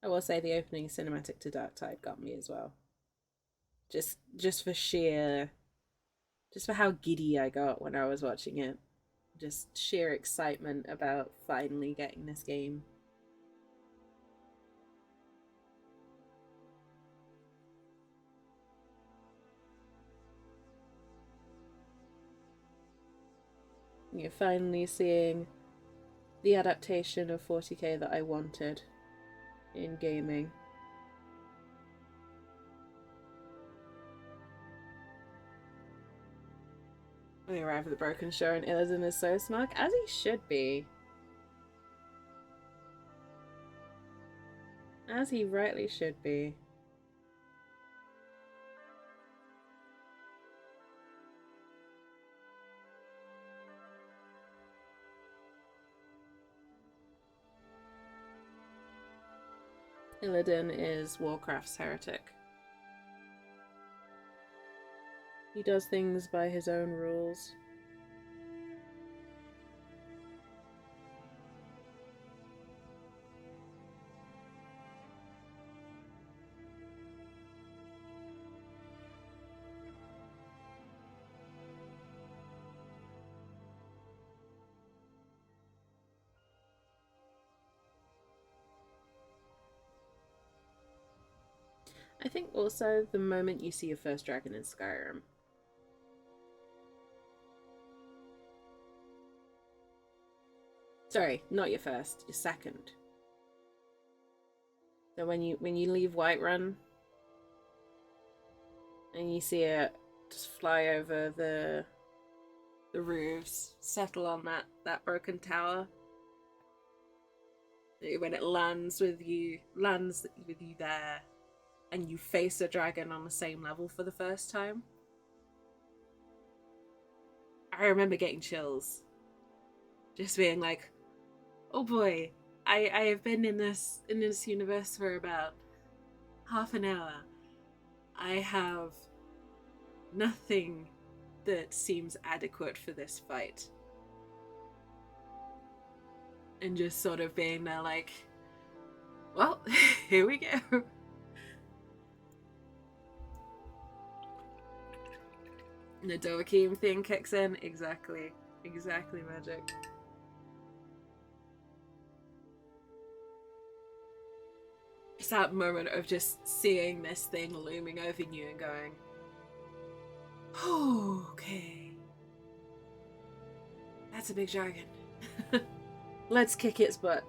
I will say the opening cinematic to Dark Tide got me as well. Just for just for how giddy I got when I was watching it. Just sheer excitement about finally getting this game. You're finally seeing the adaptation of 40k that I wanted in gaming. We arrive at the Broken Shore and Illidan is so smug, as he should be. As he rightly should be. Illidan is Warcraft's heretic. He does things by his own rules. I think also the moment you see your first dragon in Skyrim. Sorry, not your first, your second. So when you leave Whiterun and you see it just fly over the roofs, settle on that broken tower. When it lands with you there, and you face a dragon on the same level for the first time. I remember getting chills. Just being like, oh boy, I have been in this universe for about half an hour. I have nothing that seems adequate for this fight. And just sort of being there like, well, here we go. And the Dovahkiin thing kicks in. Exactly. Exactly, magic. It's that moment of just seeing this thing looming over you and going, oh, okay. That's a big dragon. Let's kick its butt.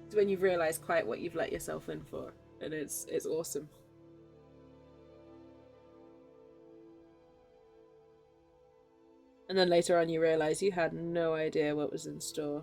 It's when you've realised quite what you've let yourself in for. And it's awesome. And then later on you realise you had no idea what was in store.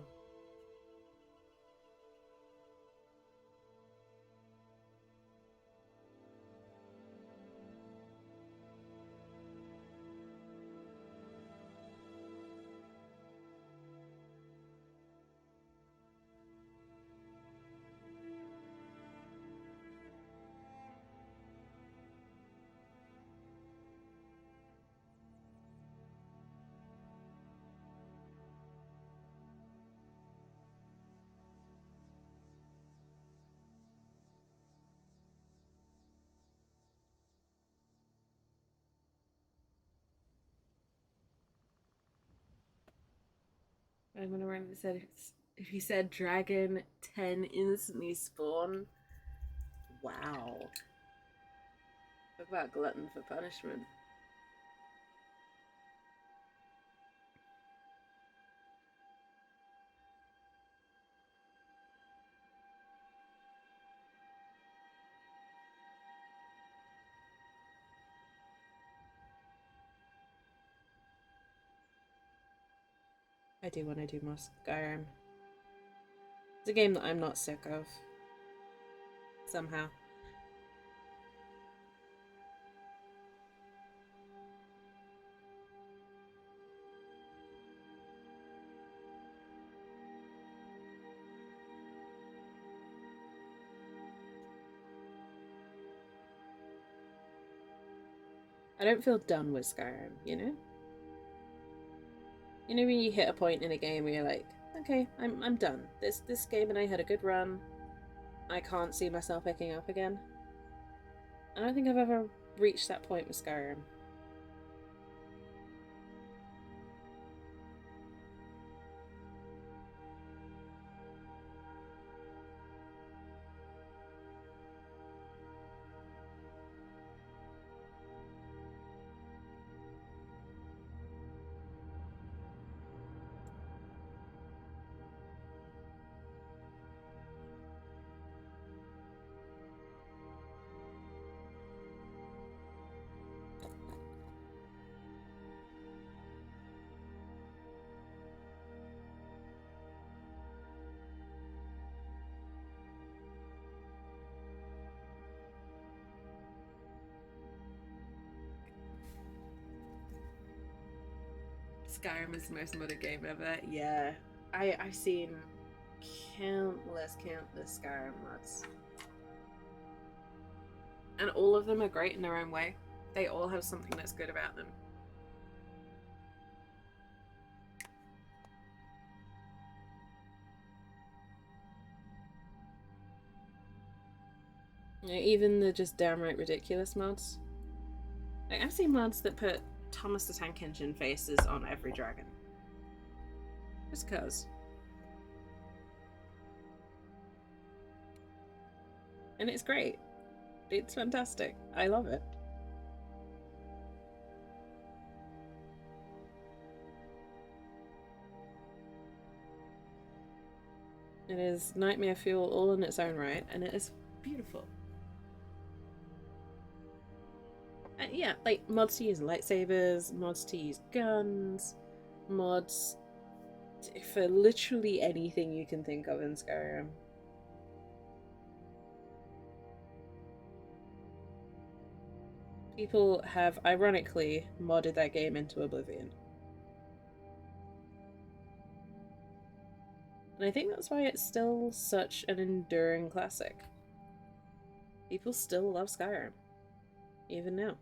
I'm gonna remember if he said dragon 10 instantly spawn. Wow. What about glutton for punishment? I do want to do more Skyrim. It's a game that I'm not sick of. Somehow. I don't feel done with Skyrim, you know? You know when you hit a point in a game where you're like, okay, I'm done. This game and I had a good run. I can't see myself picking up again. I don't think I've ever reached that point with Skyrim. Skyrim is the most modded game ever. Yeah. I've seen countless Skyrim mods. And all of them are great in their own way. They all have something that's good about them. You know, even the just downright ridiculous mods. Like, I've seen mods that put Thomas the Tank Engine faces on every dragon. Just cause. And it's great. It's fantastic. I love it. It is nightmare fuel all in its own right, and it is beautiful. And yeah, like mods to use lightsabers, mods to use guns, mods for literally anything you can think of in Skyrim. People have ironically modded that game into oblivion. And I think that's why it's still such an enduring classic. People still love Skyrim, even now.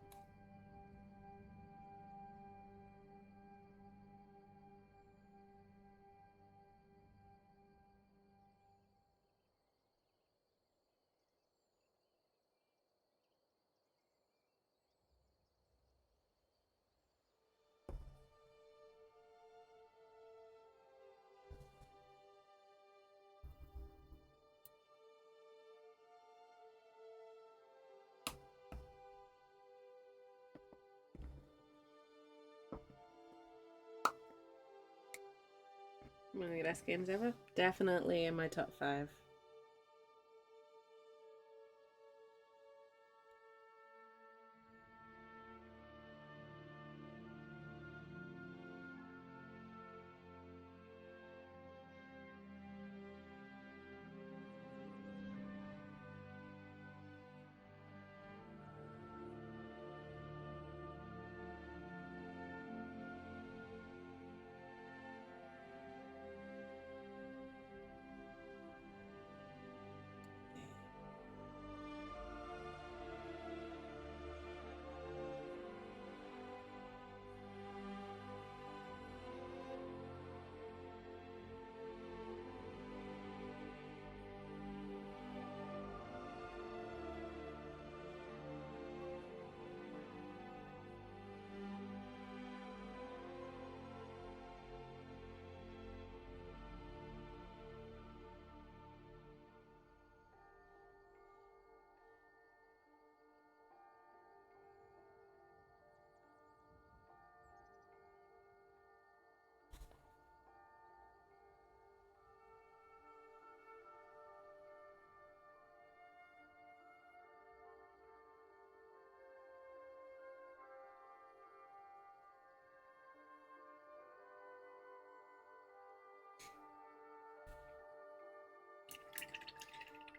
One of the best games ever. Definitely in my top 5.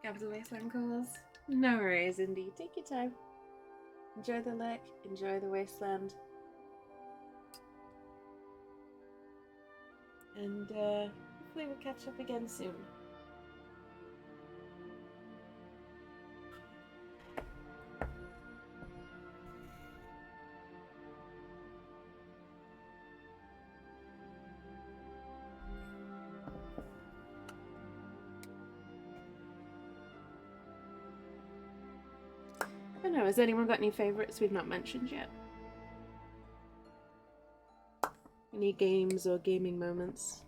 Capital Wasteland calls. No worries, indeed. Take your time. Enjoy the lake, enjoy the wasteland. And hopefully we'll catch up again soon. I don't know, has anyone got any favourites we've not mentioned yet? Any games or gaming moments?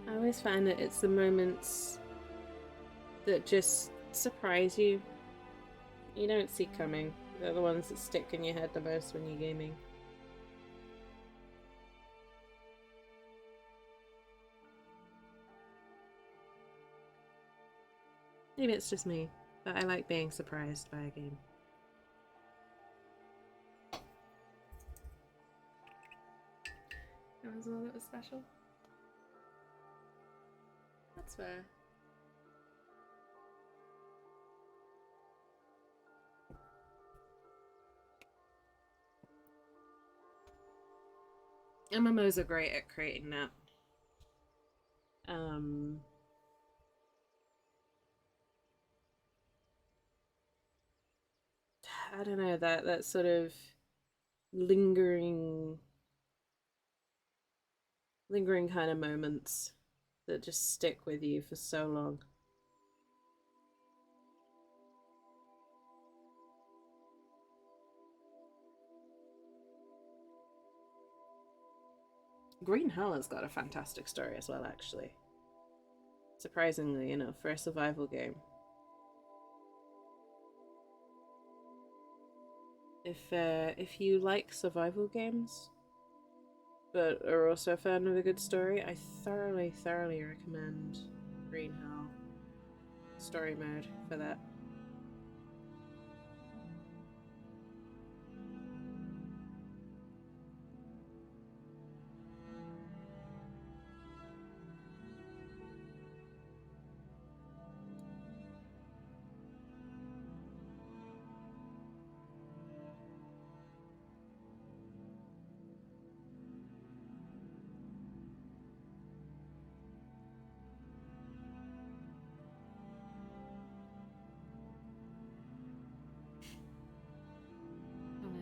I always find that it's the moments that just surprise you. You don't see coming. They're the ones that stick in your head the most when you're gaming. Maybe it's just me, but I like being surprised by a game. as well that was special. That's fair. MMOs are great at creating that. I don't know, that sort of lingering kind of moments that just stick with you for so long. Green Hell has got a fantastic story as well, actually. Surprisingly enough, for a survival game. If you like survival games, but are also a fan of a good story, I thoroughly recommend Green Hell story mode for that.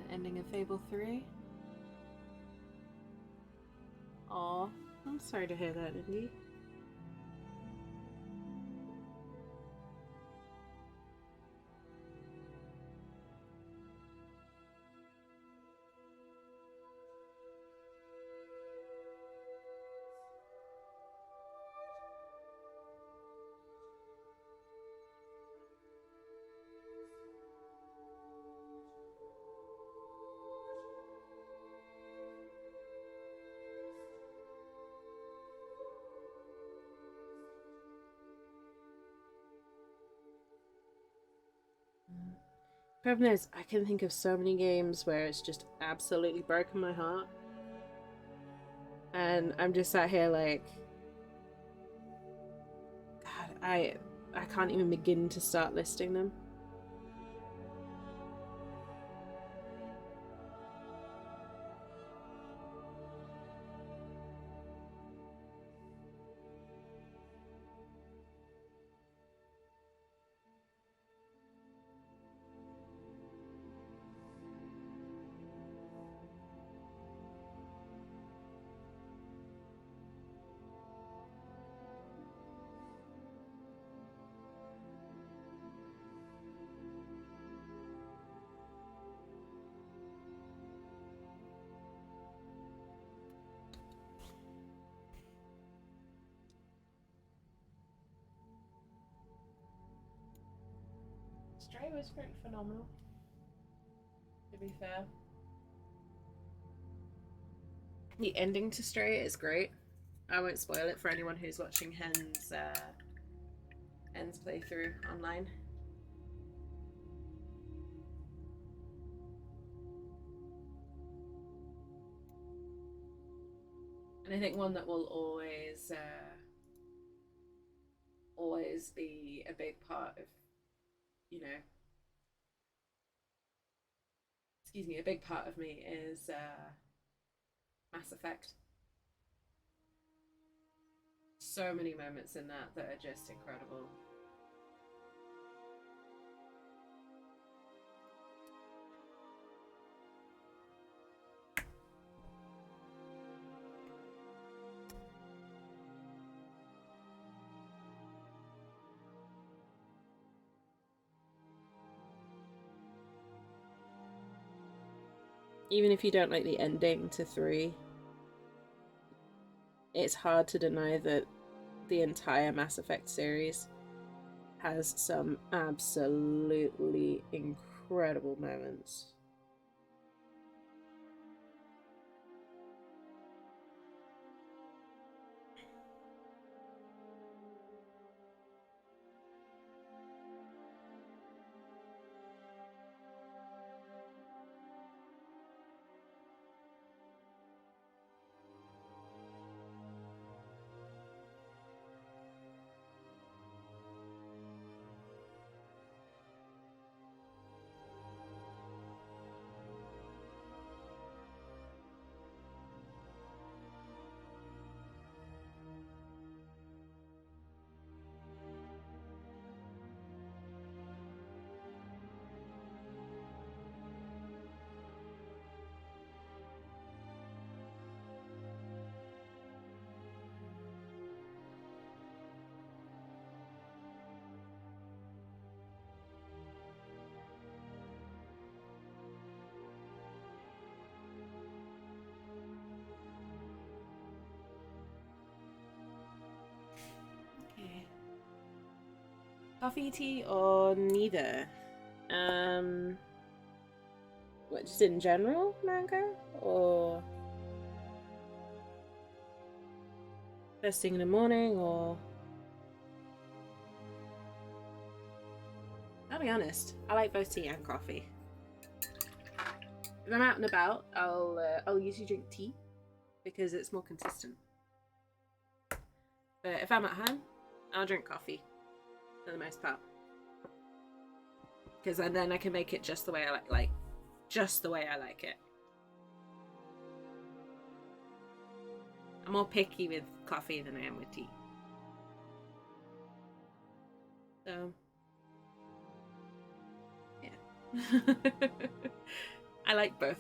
Ending of Fable 3. Aw, I'm sorry to hear that, Indy. Problem is, I can think of so many games where it's just absolutely broken my heart. And I'm just sat here like, God, I can't even begin to start listing them. Stray was pretty phenomenal, to be fair. The ending to Stray is great. I won't spoil it for anyone who's watching Hen's playthrough online. And I think one that will always be a big part of, you know, excuse me, a big part of me is Mass Effect. So many moments in that are just incredible. Even if you don't like the ending to 3, it's hard to deny that the entire Mass Effect series has some absolutely incredible moments. Coffee, tea, or neither? What, just in general, mango? Or first thing in the morning, or... I'll be honest, I like both tea and coffee. If I'm out and about, I'll usually drink tea because it's more consistent. But if I'm at home, I'll drink coffee for the most part. Because then I can make it just the way I like just the way I like it. I'm more picky with coffee than I am with tea. So, yeah. I like both.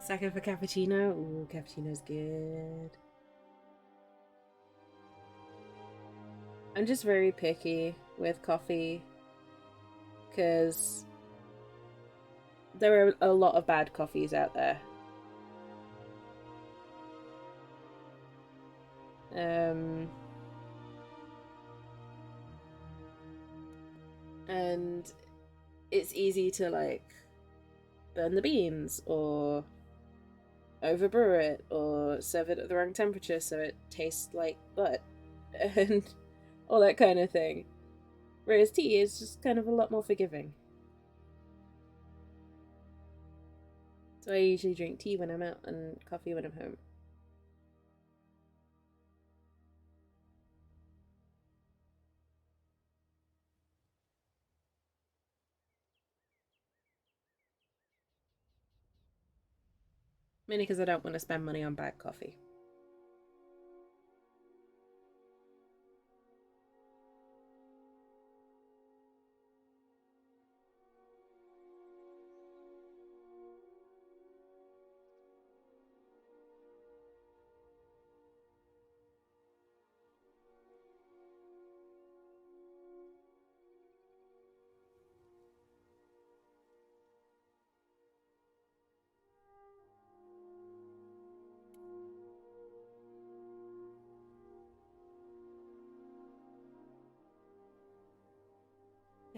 Second for cappuccino. Ooh, cappuccino's good. I'm just very picky with coffee because there are a lot of bad coffees out there. And it's easy to like burn the beans or overbrew it or serve it at the wrong temperature so it tastes like butt and all that kind of thing. Whereas tea is just kind of a lot more forgiving. So I usually drink tea when I'm out and coffee when I'm home. Mainly because I don't want to spend money on bad coffee.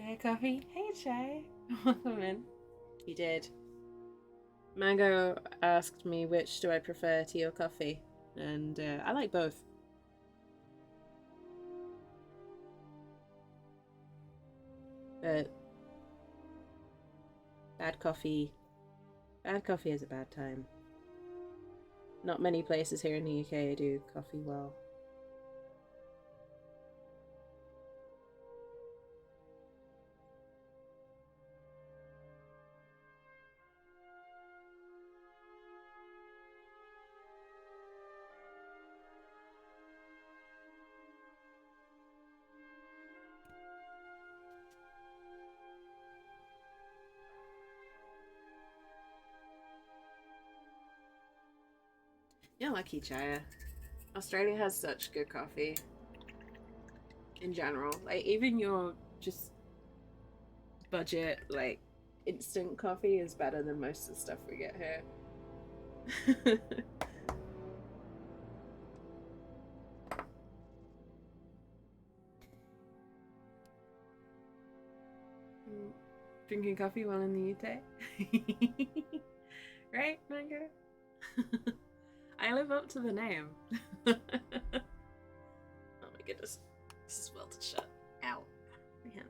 Hey, coffee. Hey, chai. Welcome in. You did. Mango asked me which do I prefer, tea or coffee, and I like both. But bad coffee, bad coffee is a bad time. Not many places here in the UK do coffee well. You're lucky, Chaya. Australia has such good coffee in general. Like, even your just budget, like, instant coffee is better than most of the stuff we get here. Drinking coffee while in the UK? Right, Mango? I live up to the name. Oh my goodness. This is welded shut. Ow. My hand.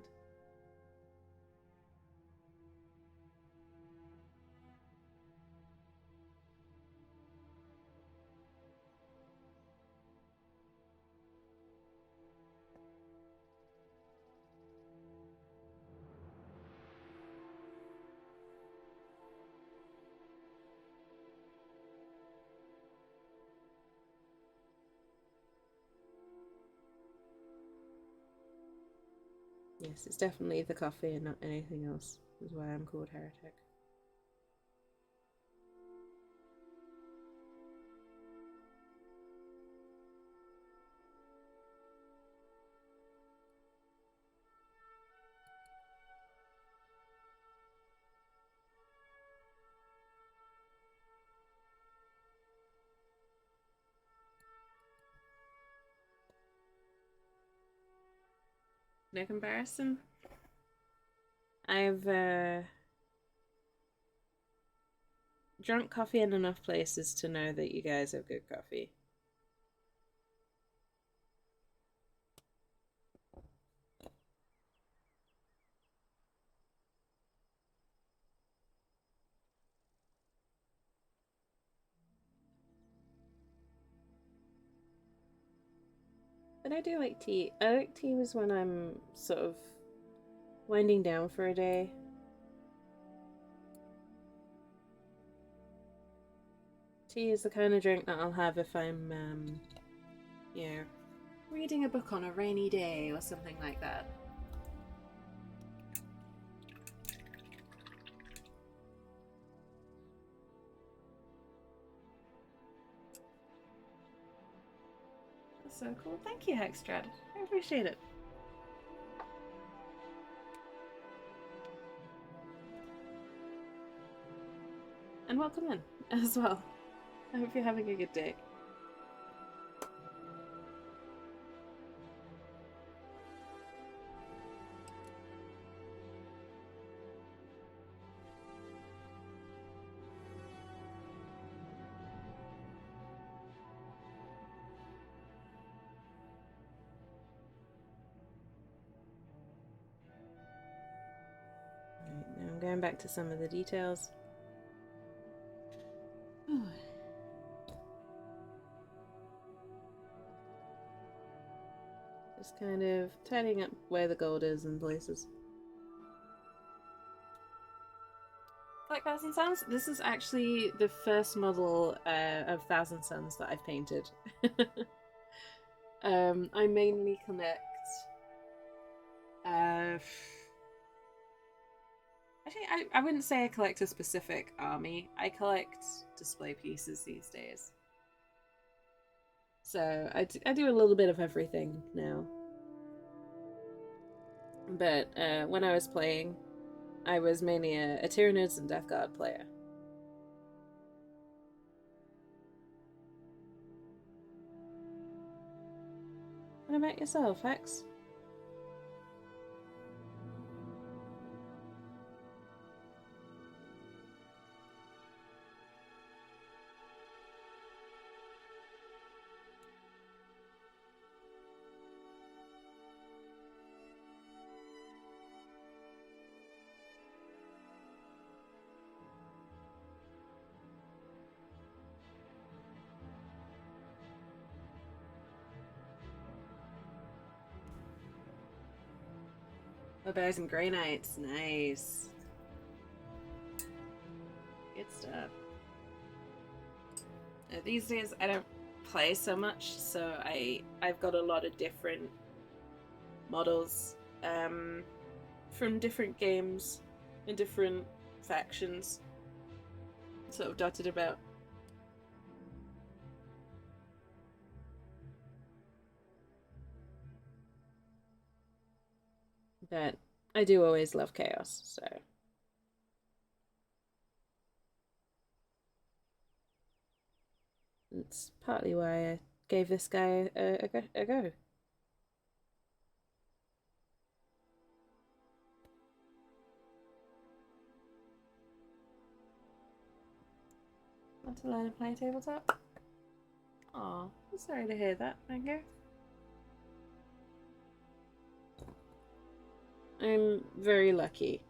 Yes, it's definitely the coffee and not anything else. This is why I'm called Heretic. No comparison. I've drunk coffee in enough places to know that you guys have good coffee. But I do like tea. I like tea was when I'm sort of winding down for a day. Tea is the kind of drink that I'll have if I'm, you know, reading a book on a rainy day or something like that. That's so cool. Thank you, Hexstrad. I appreciate it. And welcome in as well. I hope you're having a good day. Right, now I'm going back to some of the details. Just kind of tidying up where the gold is in places. Like Thousand Suns, this is actually the first model of Thousand Suns that I've painted. I mainly collect. Actually, I wouldn't say I collect a specific army. I collect display pieces these days. So I do a little bit of everything now. But when I was playing, I was mainly a Tyranids and Death Guard player. What about yourself, Hex? Bears and Grey Knights, nice. Good stuff. These days I don't play so much, so I've got a lot of different models from different games and different factions sort of dotted about. But I do always love chaos, so it's partly why I gave this guy a go. Want to learn to play tabletop? Aw, I'm sorry to hear that, Mango. I'm very lucky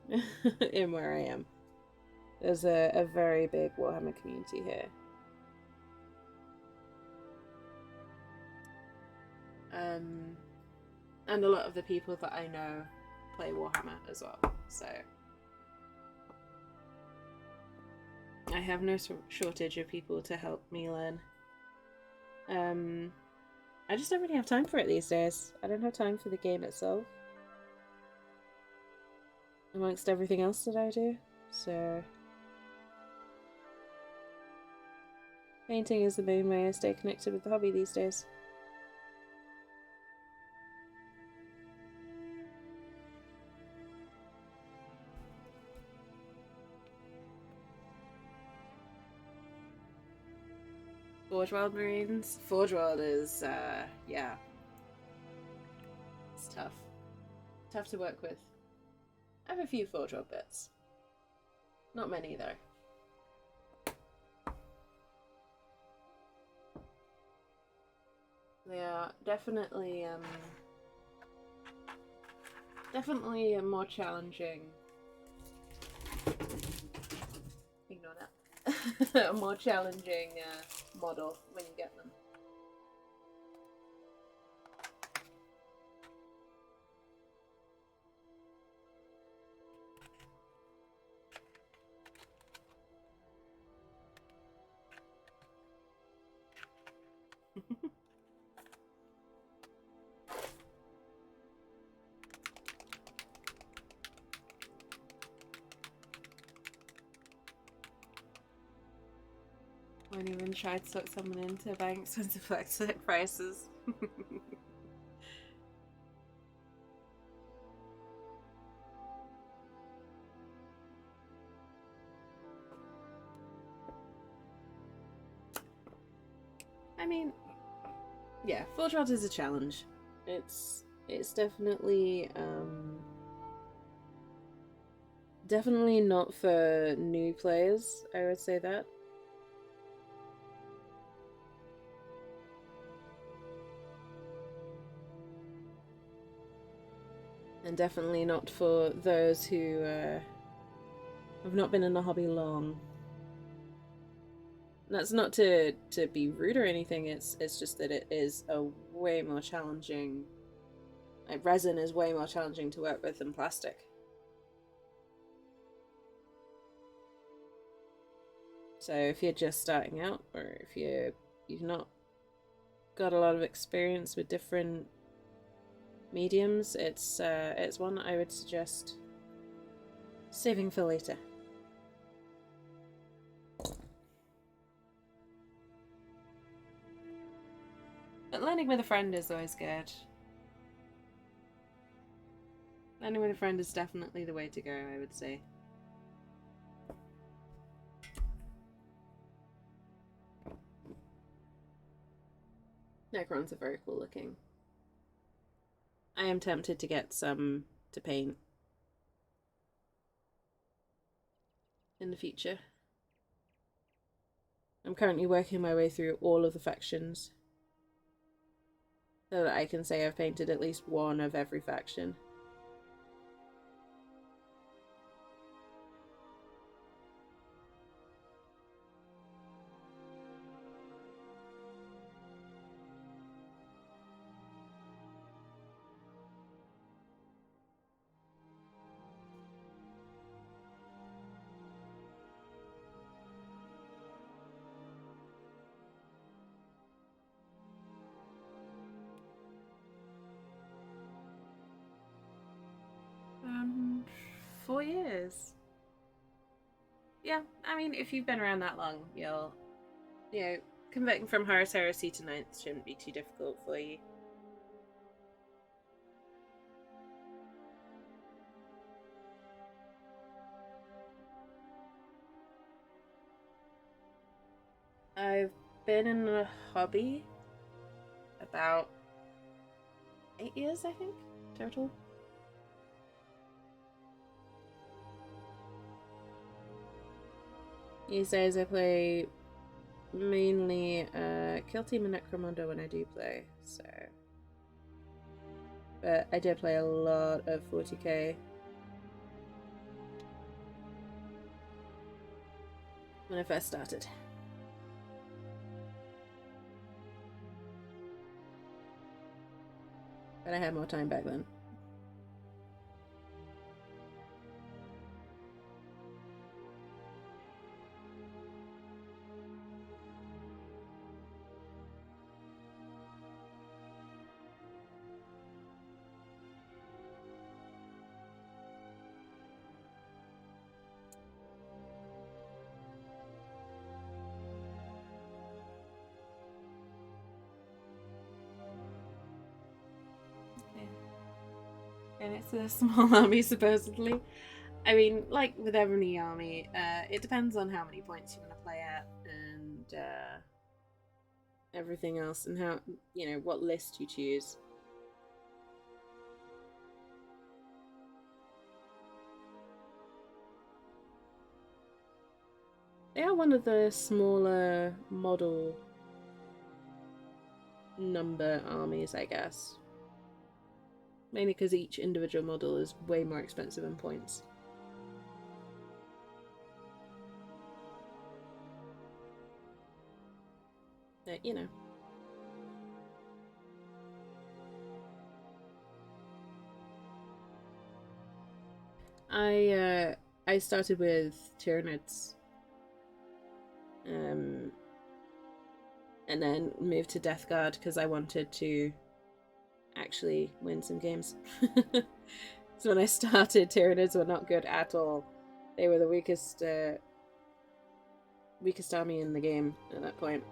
in where I am. There's a very big Warhammer community here. And a lot of the people that I know play Warhammer as well, so I have no shortage of people to help me learn. I just don't really have time for it these days. I don't have time for the game itself. amongst everything else that I do. So painting is the main way I stay connected with the hobby these days. Forge World Marines? Forge World is, yeah. It's tough. Tough to work with. I have a few Forge World bits. Not many, though. They are definitely a more challenging. Ignore that. A more challenging model when you get them. Won't even try to talk someone into buying expensive flex at prices. I mean, yeah, Forge World is a challenge. It's definitely definitely not for new players, I would say that. And definitely not for those who have not been in the hobby long. That's not to be rude or anything. It's just that it is a way more challenging. Like, resin is way more challenging to work with than plastic. So if you're just starting out, or if you've not got a lot of experience with different mediums, it's one that I would suggest saving for later. But learning with a friend is always good. Learning with a friend is definitely the way to go, I would say. Necrons are very cool looking. I am tempted to get some to paint in the future. I'm currently working my way through all of the factions so that I can say I've painted at least one of every faction. Um, 4 years. Yeah, I mean, if you've been around that long, converting from Horus Heresy to 9th shouldn't be too difficult for you. I've been in the hobby about 8 years, I think, total. These days I play mainly Kill Team and Necromunda when I do play, so. But I did play a lot of 40k when I first started. But I had more time back then. and it's a small army supposedly. I mean, like with every army, it depends on how many points you want to play at and everything else, and how, you know, what list you choose. They are one of the smaller model number armies, I guess. Mainly because each individual model is way more expensive in points. But, you know. I started with Tyranids. And then moved to Death Guard because I wanted to actually win some games. So when I started, Tyranids were not good at all. They were the weakest army in the game at that point.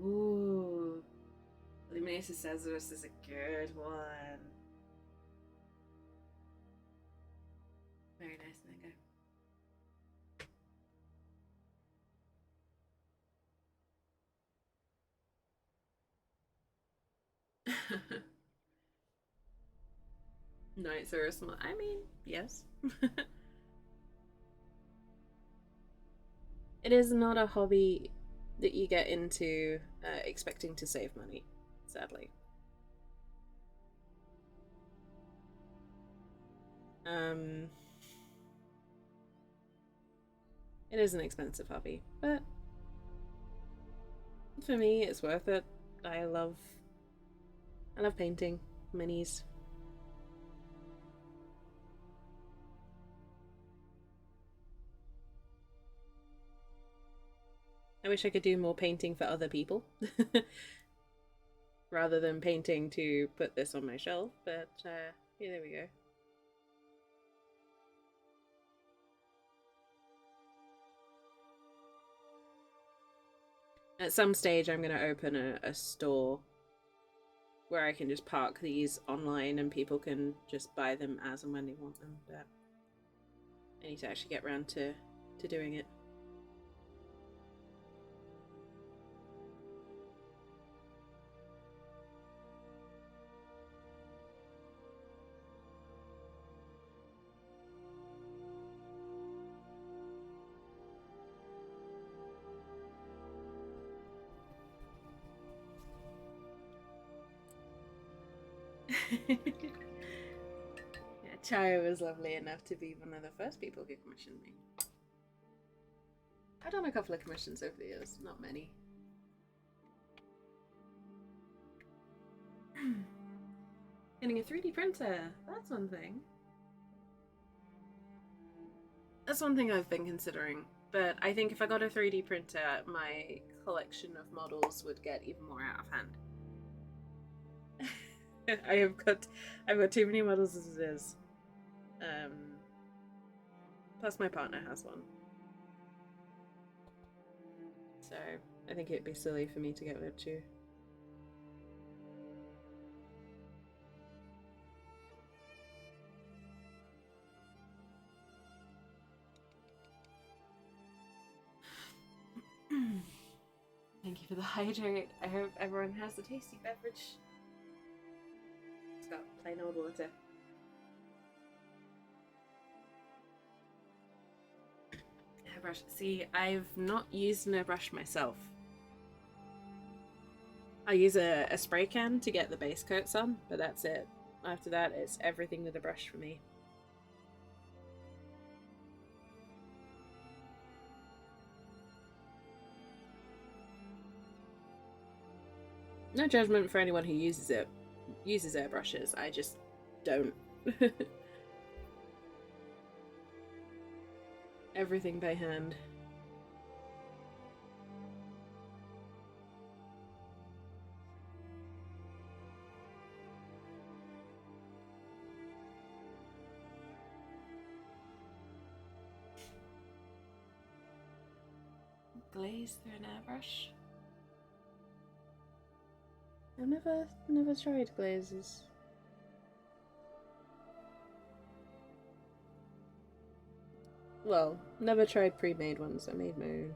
Ooh, Luminatus Lazarus is a good one. Very nice, Nico. Knights are a small. I mean, yes. It is not a hobby that you get into expecting to save money, sadly. It is an expensive hobby, but for me, it's worth it. I love painting minis. I wish I could do more painting for other people rather than painting to put this on my shelf, but yeah, there we go. At some stage, I'm going to open a store where I can just park these online and people can just buy them as and when they want them, but I need to actually get around to doing it. Yeah, Chaya was lovely enough to be one of the first people who commissioned me. I've done a couple of commissions over the years, not many. Getting a 3D printer, that's one thing. That's one thing I've been considering, but I think if I got a 3D printer, my collection of models would get even more out of hand. I've got too many models as it is. Plus my partner has one. So I think it'd be silly for me to get rid of two. Thank you for the hydrate. I hope everyone has a tasty beverage. It's got plain old water. Airbrush. See, I've not used an airbrush myself. I use a spray can to get the base coats on, but that's it. After that, it's everything with a brush for me. No judgment for anyone who uses it. uses airbrushes. I just don't. Everything by hand. Glaze through an airbrush. I've never tried glazes. Well, never tried pre-made ones. I made my own.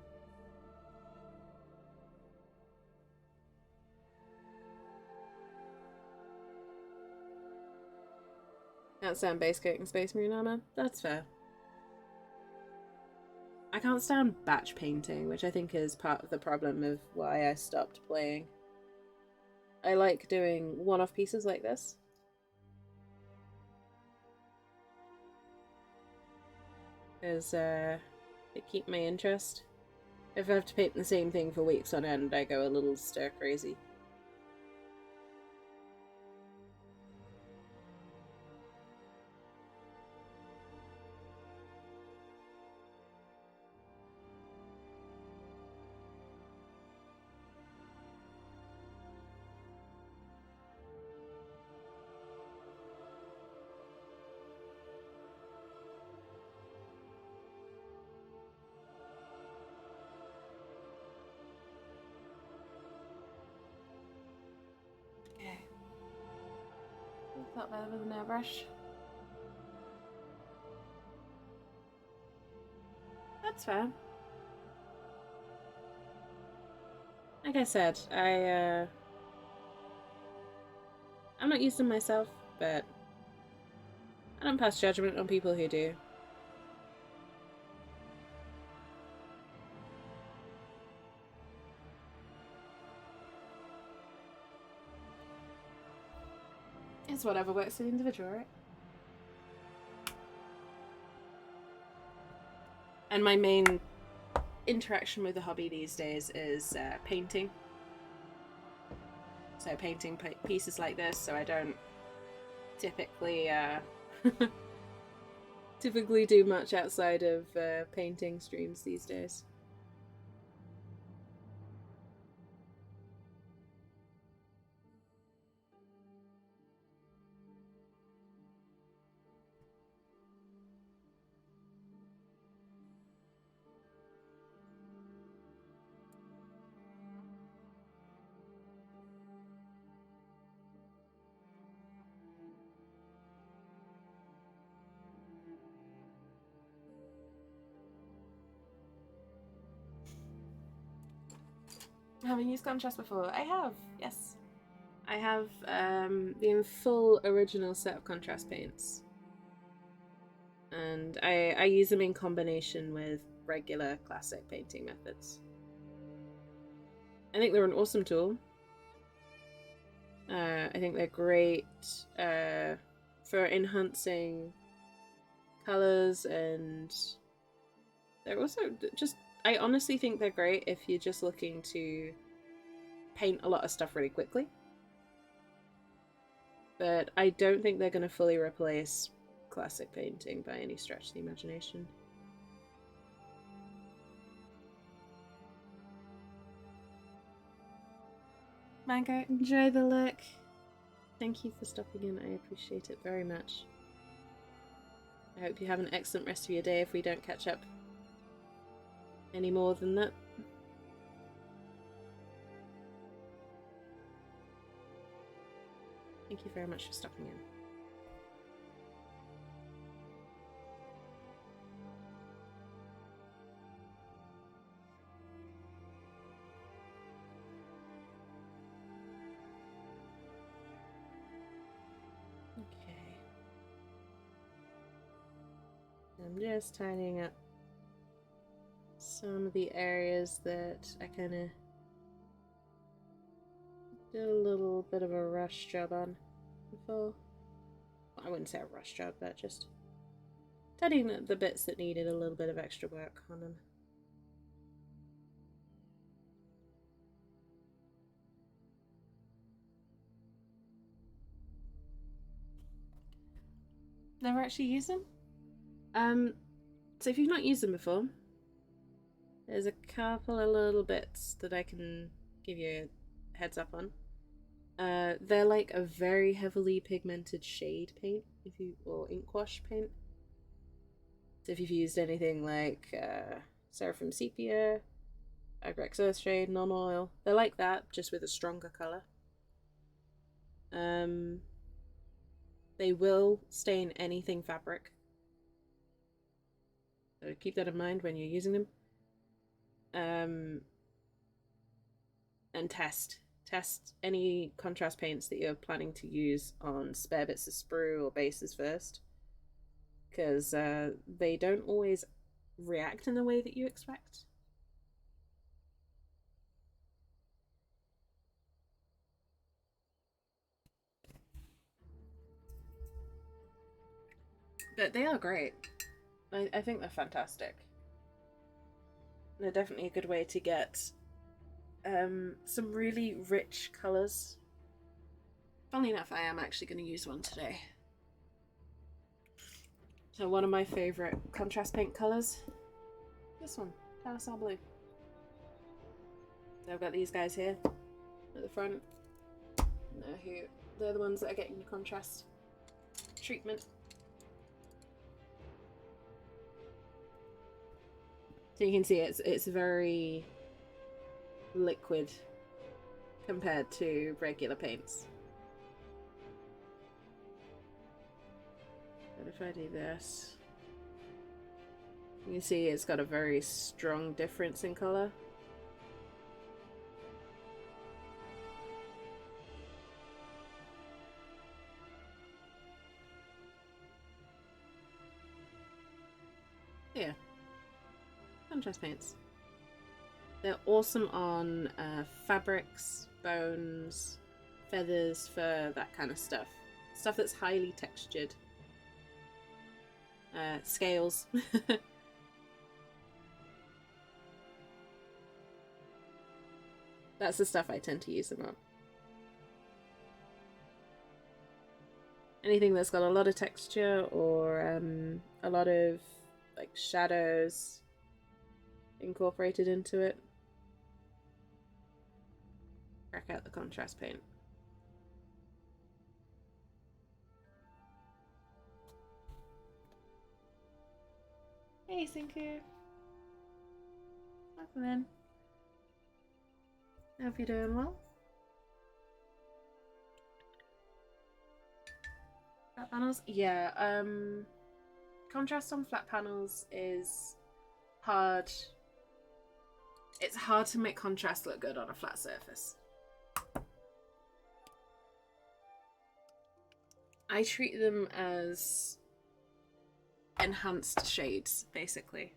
Can't stand base coat and Space Marine armor. That's fair. I can't stand batch painting, which I think is part of the problem of why I stopped playing. I like doing one-off pieces like this. Because it keeps my interest. If I have to paint the same thing for weeks on end, I go a little stir crazy. Felt better with an airbrush. That's fair. Like I said, I'm not used to myself, but I don't pass judgment on people who do. It's whatever works for the individual, right? And my main interaction with the hobby these days is painting. So painting pieces like this, so I don't typically typically do much outside of painting streams these days. Haven't used contrast before. I have, yes. I have the full original set of contrast paints. And I use them in combination with regular classic painting methods. I think they're an awesome tool. I think they're great for enhancing colors, and they're also just, I honestly think they're great if you're just looking to paint a lot of stuff really quickly. But I don't think they're going to fully replace classic painting by any stretch of the imagination. Mango, enjoy the look. Thank you for stopping in. I appreciate it very much. I hope you have an excellent rest of your day if we don't catch up any more than that. Thank you very much for stopping in. Okay. I'm just tidying up some of the areas that I kind of did a little bit of a rush job on before. Well, I wouldn't say a rush job, but just tidying up the bits that needed a little bit of extra work on them. Never actually used them. So if you've not used them before, there's a couple of little bits that I can give you a heads up on. They're like a very heavily pigmented shade paint, or ink wash paint. So if you've used anything like Seraphim Sepia, Agrex Earth Shade, non-oil, they're like that, just with a stronger colour. They will stain anything fabric, so keep that in mind when you're using them. And test any contrast paints that you're planning to use on spare bits of sprue or bases first, because they don't always react in the way that you expect. But they are great. I think they're fantastic. They're definitely a good way to get some really rich colours. Funnily enough, I am actually going to use one today. So one of my favourite contrast paint colours, this one, Carousel Blue. So I've got these guys here at the front. They're the ones that are getting the contrast treatment. So you can see it's very liquid compared to regular paints. But if I do this, you can see it's got a very strong difference in colour. Yeah. Contrast paints. They're awesome on fabrics, bones, feathers, fur, that kind of stuff. Stuff that's highly textured. Scales. That's the stuff I tend to use them on. Anything that's got a lot of texture or a lot of like shadows incorporated into it. Crack out the contrast paint. Hey, Sinku. Welcome in. I hope you're doing well. Flat panels? Yeah, contrast on flat panels is hard. It's hard to make contrast look good on a flat surface. I treat them as enhanced shades, basically.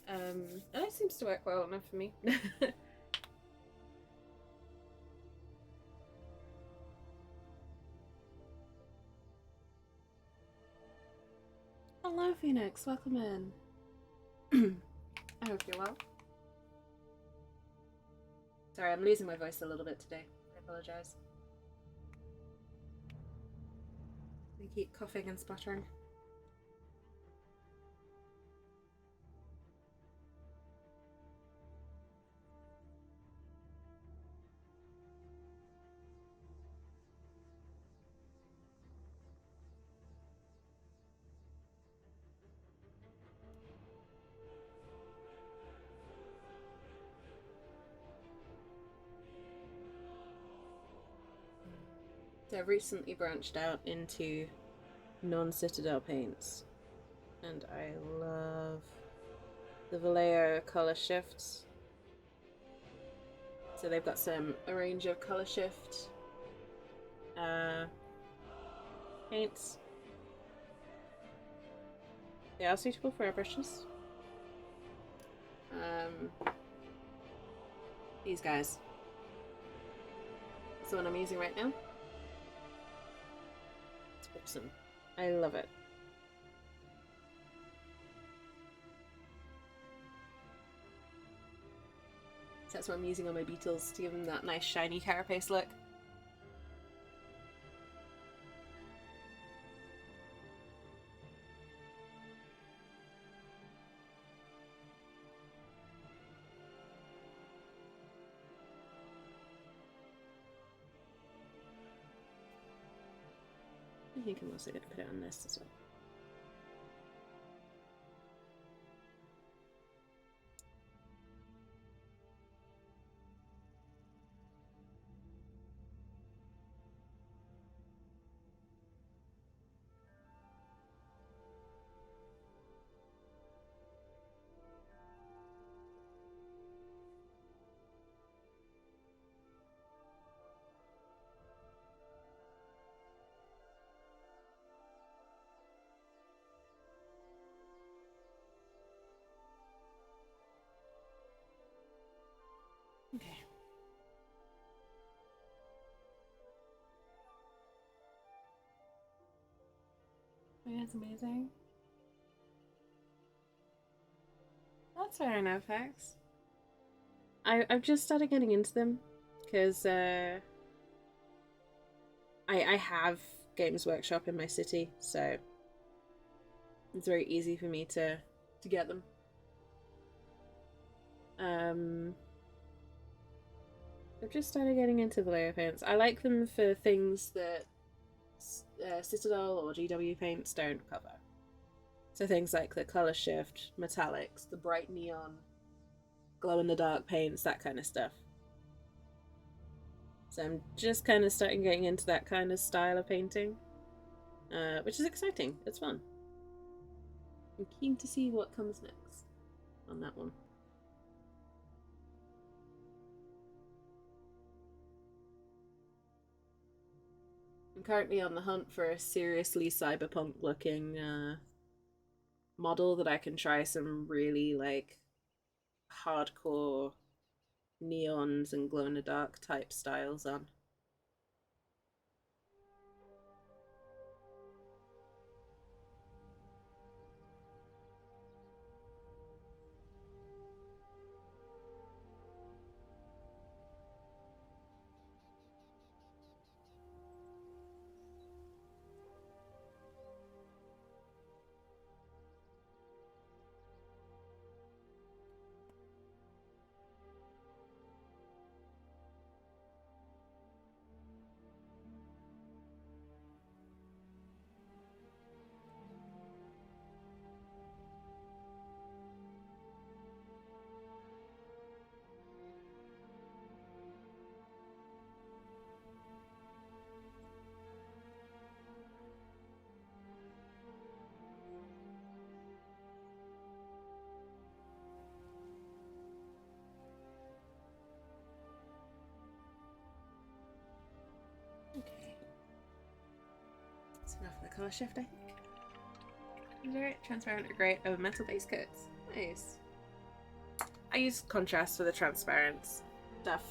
And it seems to work well enough for me. Hello, Phoenix. Welcome in. I hope you're well. Sorry, I'm losing my voice a little bit today. I apologise. I keep coughing and sputtering. So I've recently branched out into non-citadel paints, and I love the Vallejo colour shifts. So they've got a range of colour shift paints. They are suitable for airbrushes. These guys. That's the one I'm using right now. It's awesome. I love it. That's what I'm using on my beetles to give them that nice shiny carapace look. I think I'm also going to put it on this as well. Okay. Oh, that's amazing. That's fair enough, Hex. I've just started getting into them because I have Games Workshop in my city, so it's very easy for me to get them. I've just started getting into the layer paints. I like them for things that Citadel or GW paints don't cover. So things like the color shift, metallics, the bright neon, glow in the dark paints, that kind of stuff. So I'm just kind of starting getting into that kind of style of painting, which is exciting. It's fun. I'm keen to see what comes next on that one. I'm currently on the hunt for a seriously cyberpunk looking model that I can try some really like hardcore neons and glow in the dark type styles on. Okay. That's enough of the colour shift, I think. Very transparent or grey over metal base coats. Nice. I use contrast for the transparent stuff.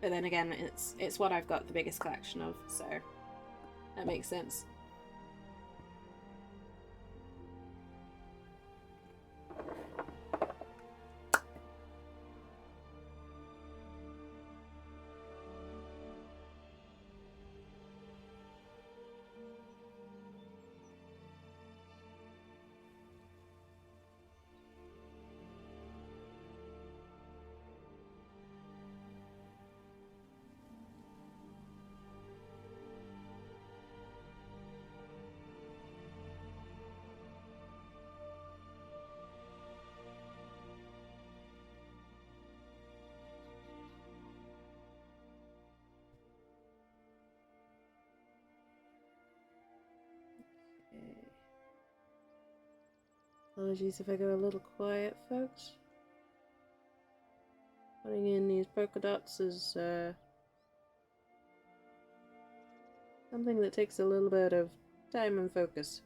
But then again, it's what I've got the biggest collection of, so that makes sense. Apologies if I go a little quiet, folks. Putting in these polka dots is something that takes a little bit of time and focus.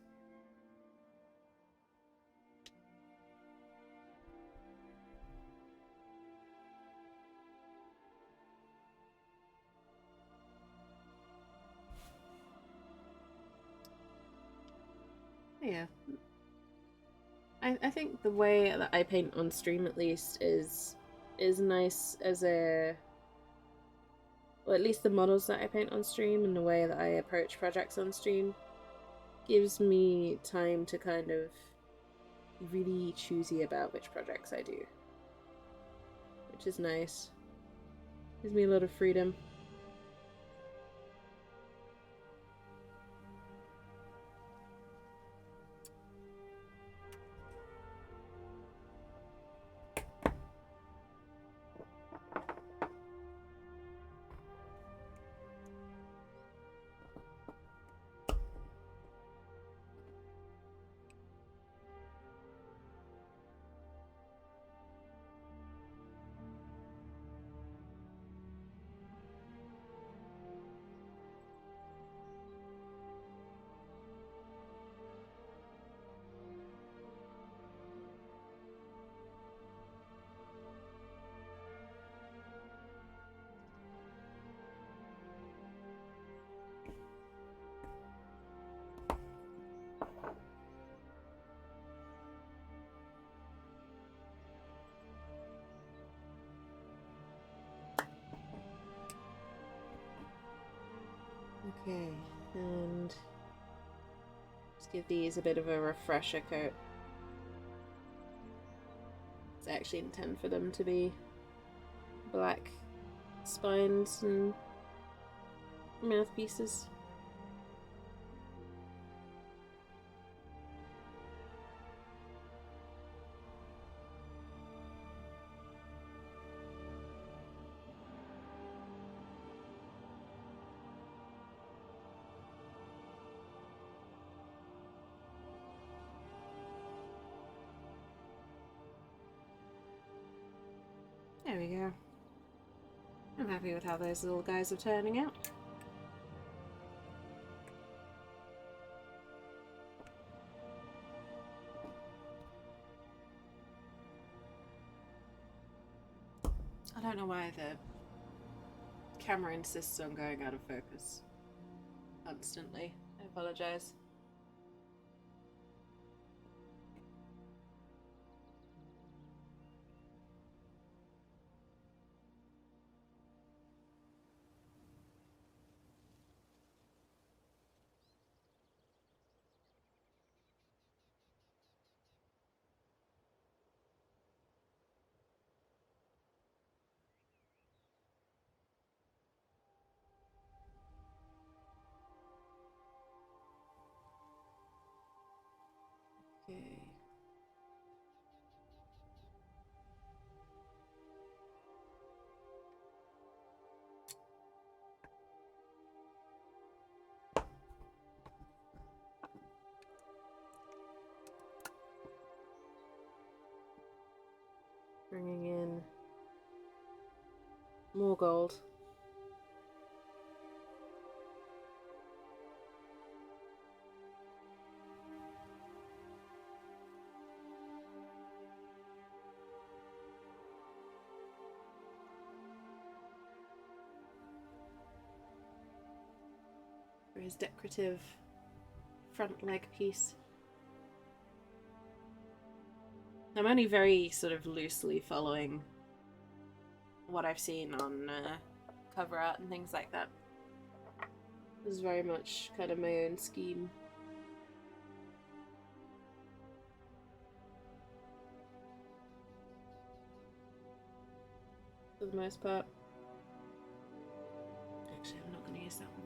Yeah. I think the way that I paint on stream, at least, is nice as a, well, at least the models that I paint on stream and the way that I approach projects on stream gives me time to kind of be really choosy about which projects I do, which is nice. Gives me a lot of freedom. Okay, and just give these a bit of a refresher coat. I actually intend for them to be black spines and mouthpieces. There we go. I'm happy with how those little guys are turning out. I don't know why the camera insists on going out of focus constantly. I apologize. Okay. Bringing in more gold. For his decorative front leg piece. I'm only very sort of loosely following what I've seen on cover art and things like that. This is very much kind of my own scheme. For the most part. Actually, I'm not going to use that one.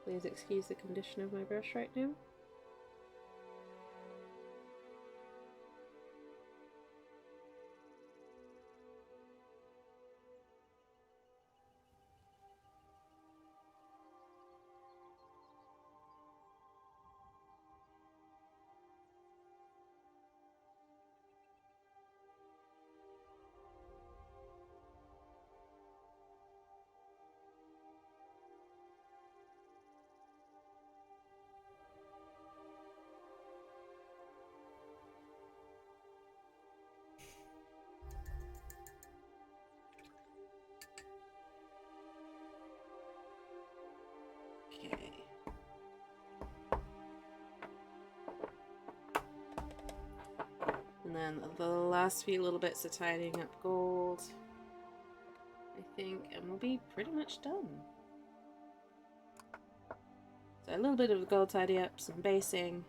Please excuse the condition of my brush right now. Okay. And then the last few little bits of tidying up gold, I think, and we'll be pretty much done. So a little bit of the gold tidy up, some basing.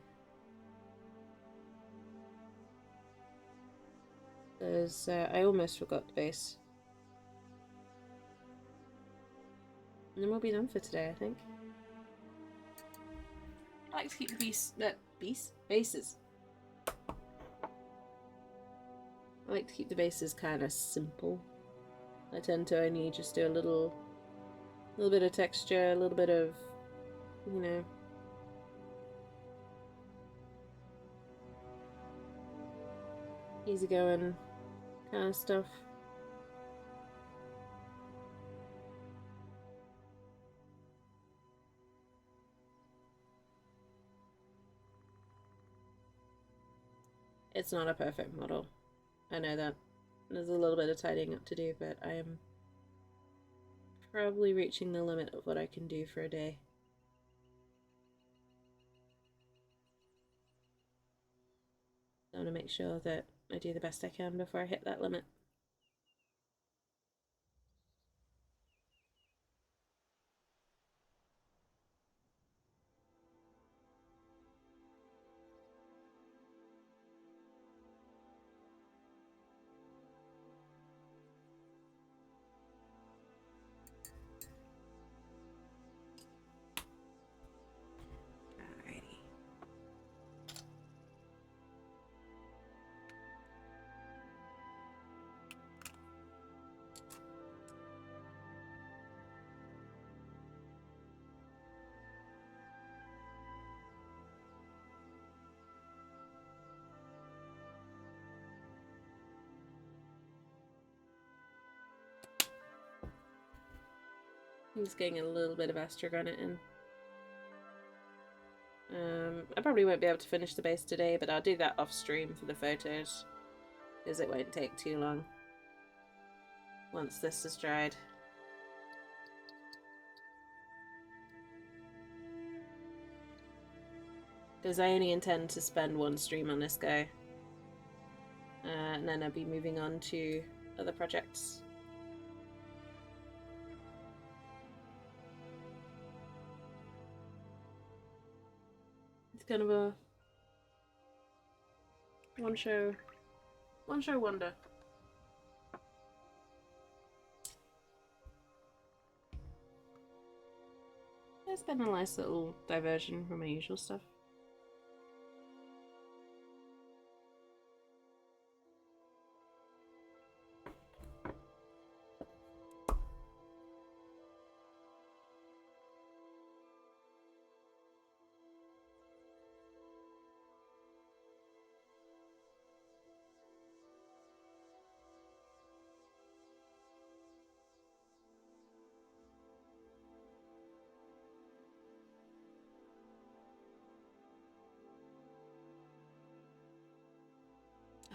Because I almost forgot the base. And then we'll be done for today, I think. I like to keep the bases. I like to keep the bases kind of simple. I tend to only just do a little bit of texture, a little bit of, you know, easygoing kind of stuff. It's not a perfect model. I know that. There's a little bit of tidying up to do, but I am probably reaching the limit of what I can do for a day. I want to make sure that I do the best I can before I hit that limit. I'm just getting a little bit of astrogranite in. I probably won't be able to finish the base today, but I'll do that off stream for the photos, because it won't take too long once this is dried. Because I only intend to spend one stream on this guy, and then I'll be moving on to other projects. It's kind of a one show wonder. It's been a nice little diversion from my usual stuff.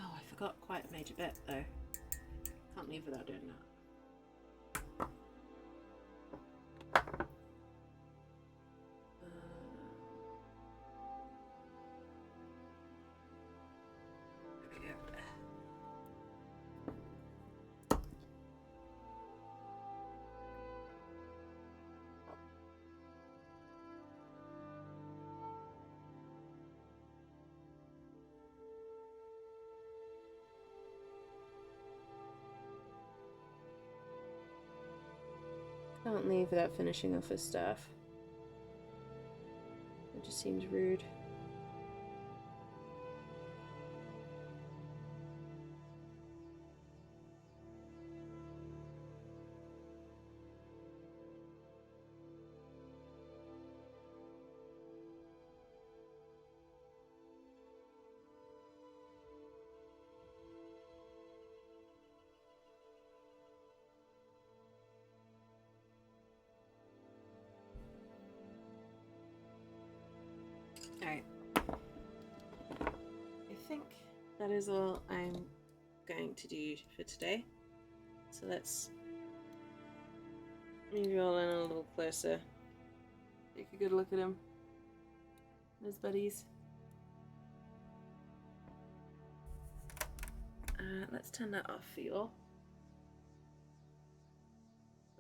Oh, I forgot quite a major bit though. Can't leave without doing that. Can't leave without finishing off his stuff. It just seems rude. Alright. I think that is all I'm going to do for today. So let's move you all in a little closer. Take a good look at him. His buddies. Let's turn that off for you all.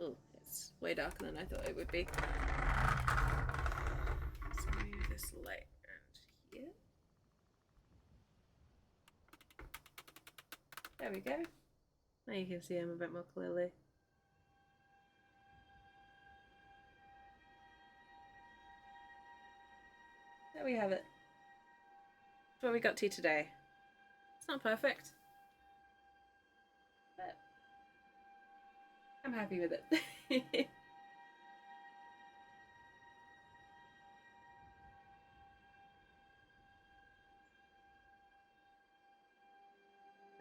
Oh, it's way darker than I thought it would be. Let's move this light around here. There we go. Now you can see him a bit more clearly. There we have it. That's what we got to today. It's not perfect, but I'm happy with it.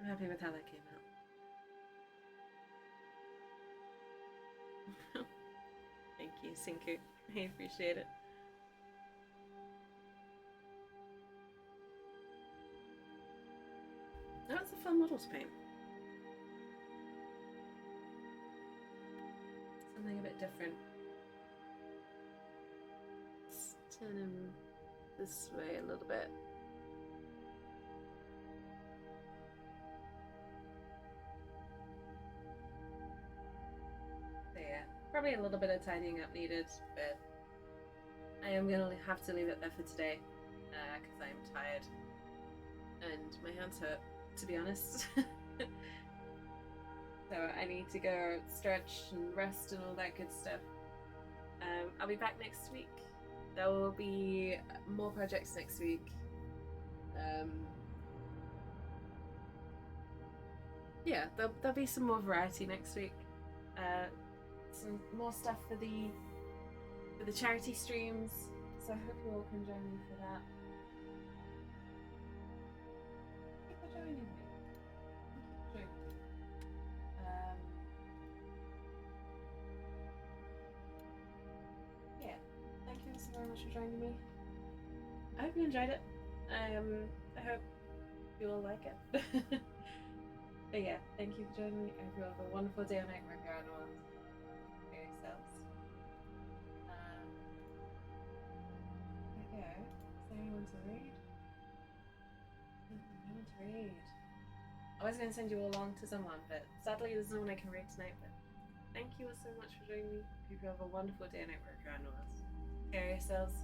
I'm happy with how that came out. Thank you, Sinku. I appreciate it. That was a fun model to paint. Something a bit different. Let's turn him this way a little bit. So yeah, probably a little bit of tidying up needed, but I am going to have to leave it there for today because I'm tired and my hands hurt, to be honest. So I need to go stretch and rest and all that good stuff. I'll be back next week. There will be more projects next week. Yeah, there'll be some more variety next week. Some more stuff for the charity streams. So I hope you all can join me for that. Thank you for joining me. Yeah, thank you so very much for joining me. I hope you enjoyed it. I hope you all like it. But yeah, thank you for joining me. I hope you all have a wonderful day or night wherever you are in the world. For yourselves. Okay. Is there anyone to read? No one to read. I was going to send you all along to someone, but sadly there's no one I can read tonight. But thank you all so much for joining me. Hope you have a wonderful day and night wherever you are in the world. Take care of yourselves,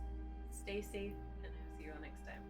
stay safe, and I'll see you all next time.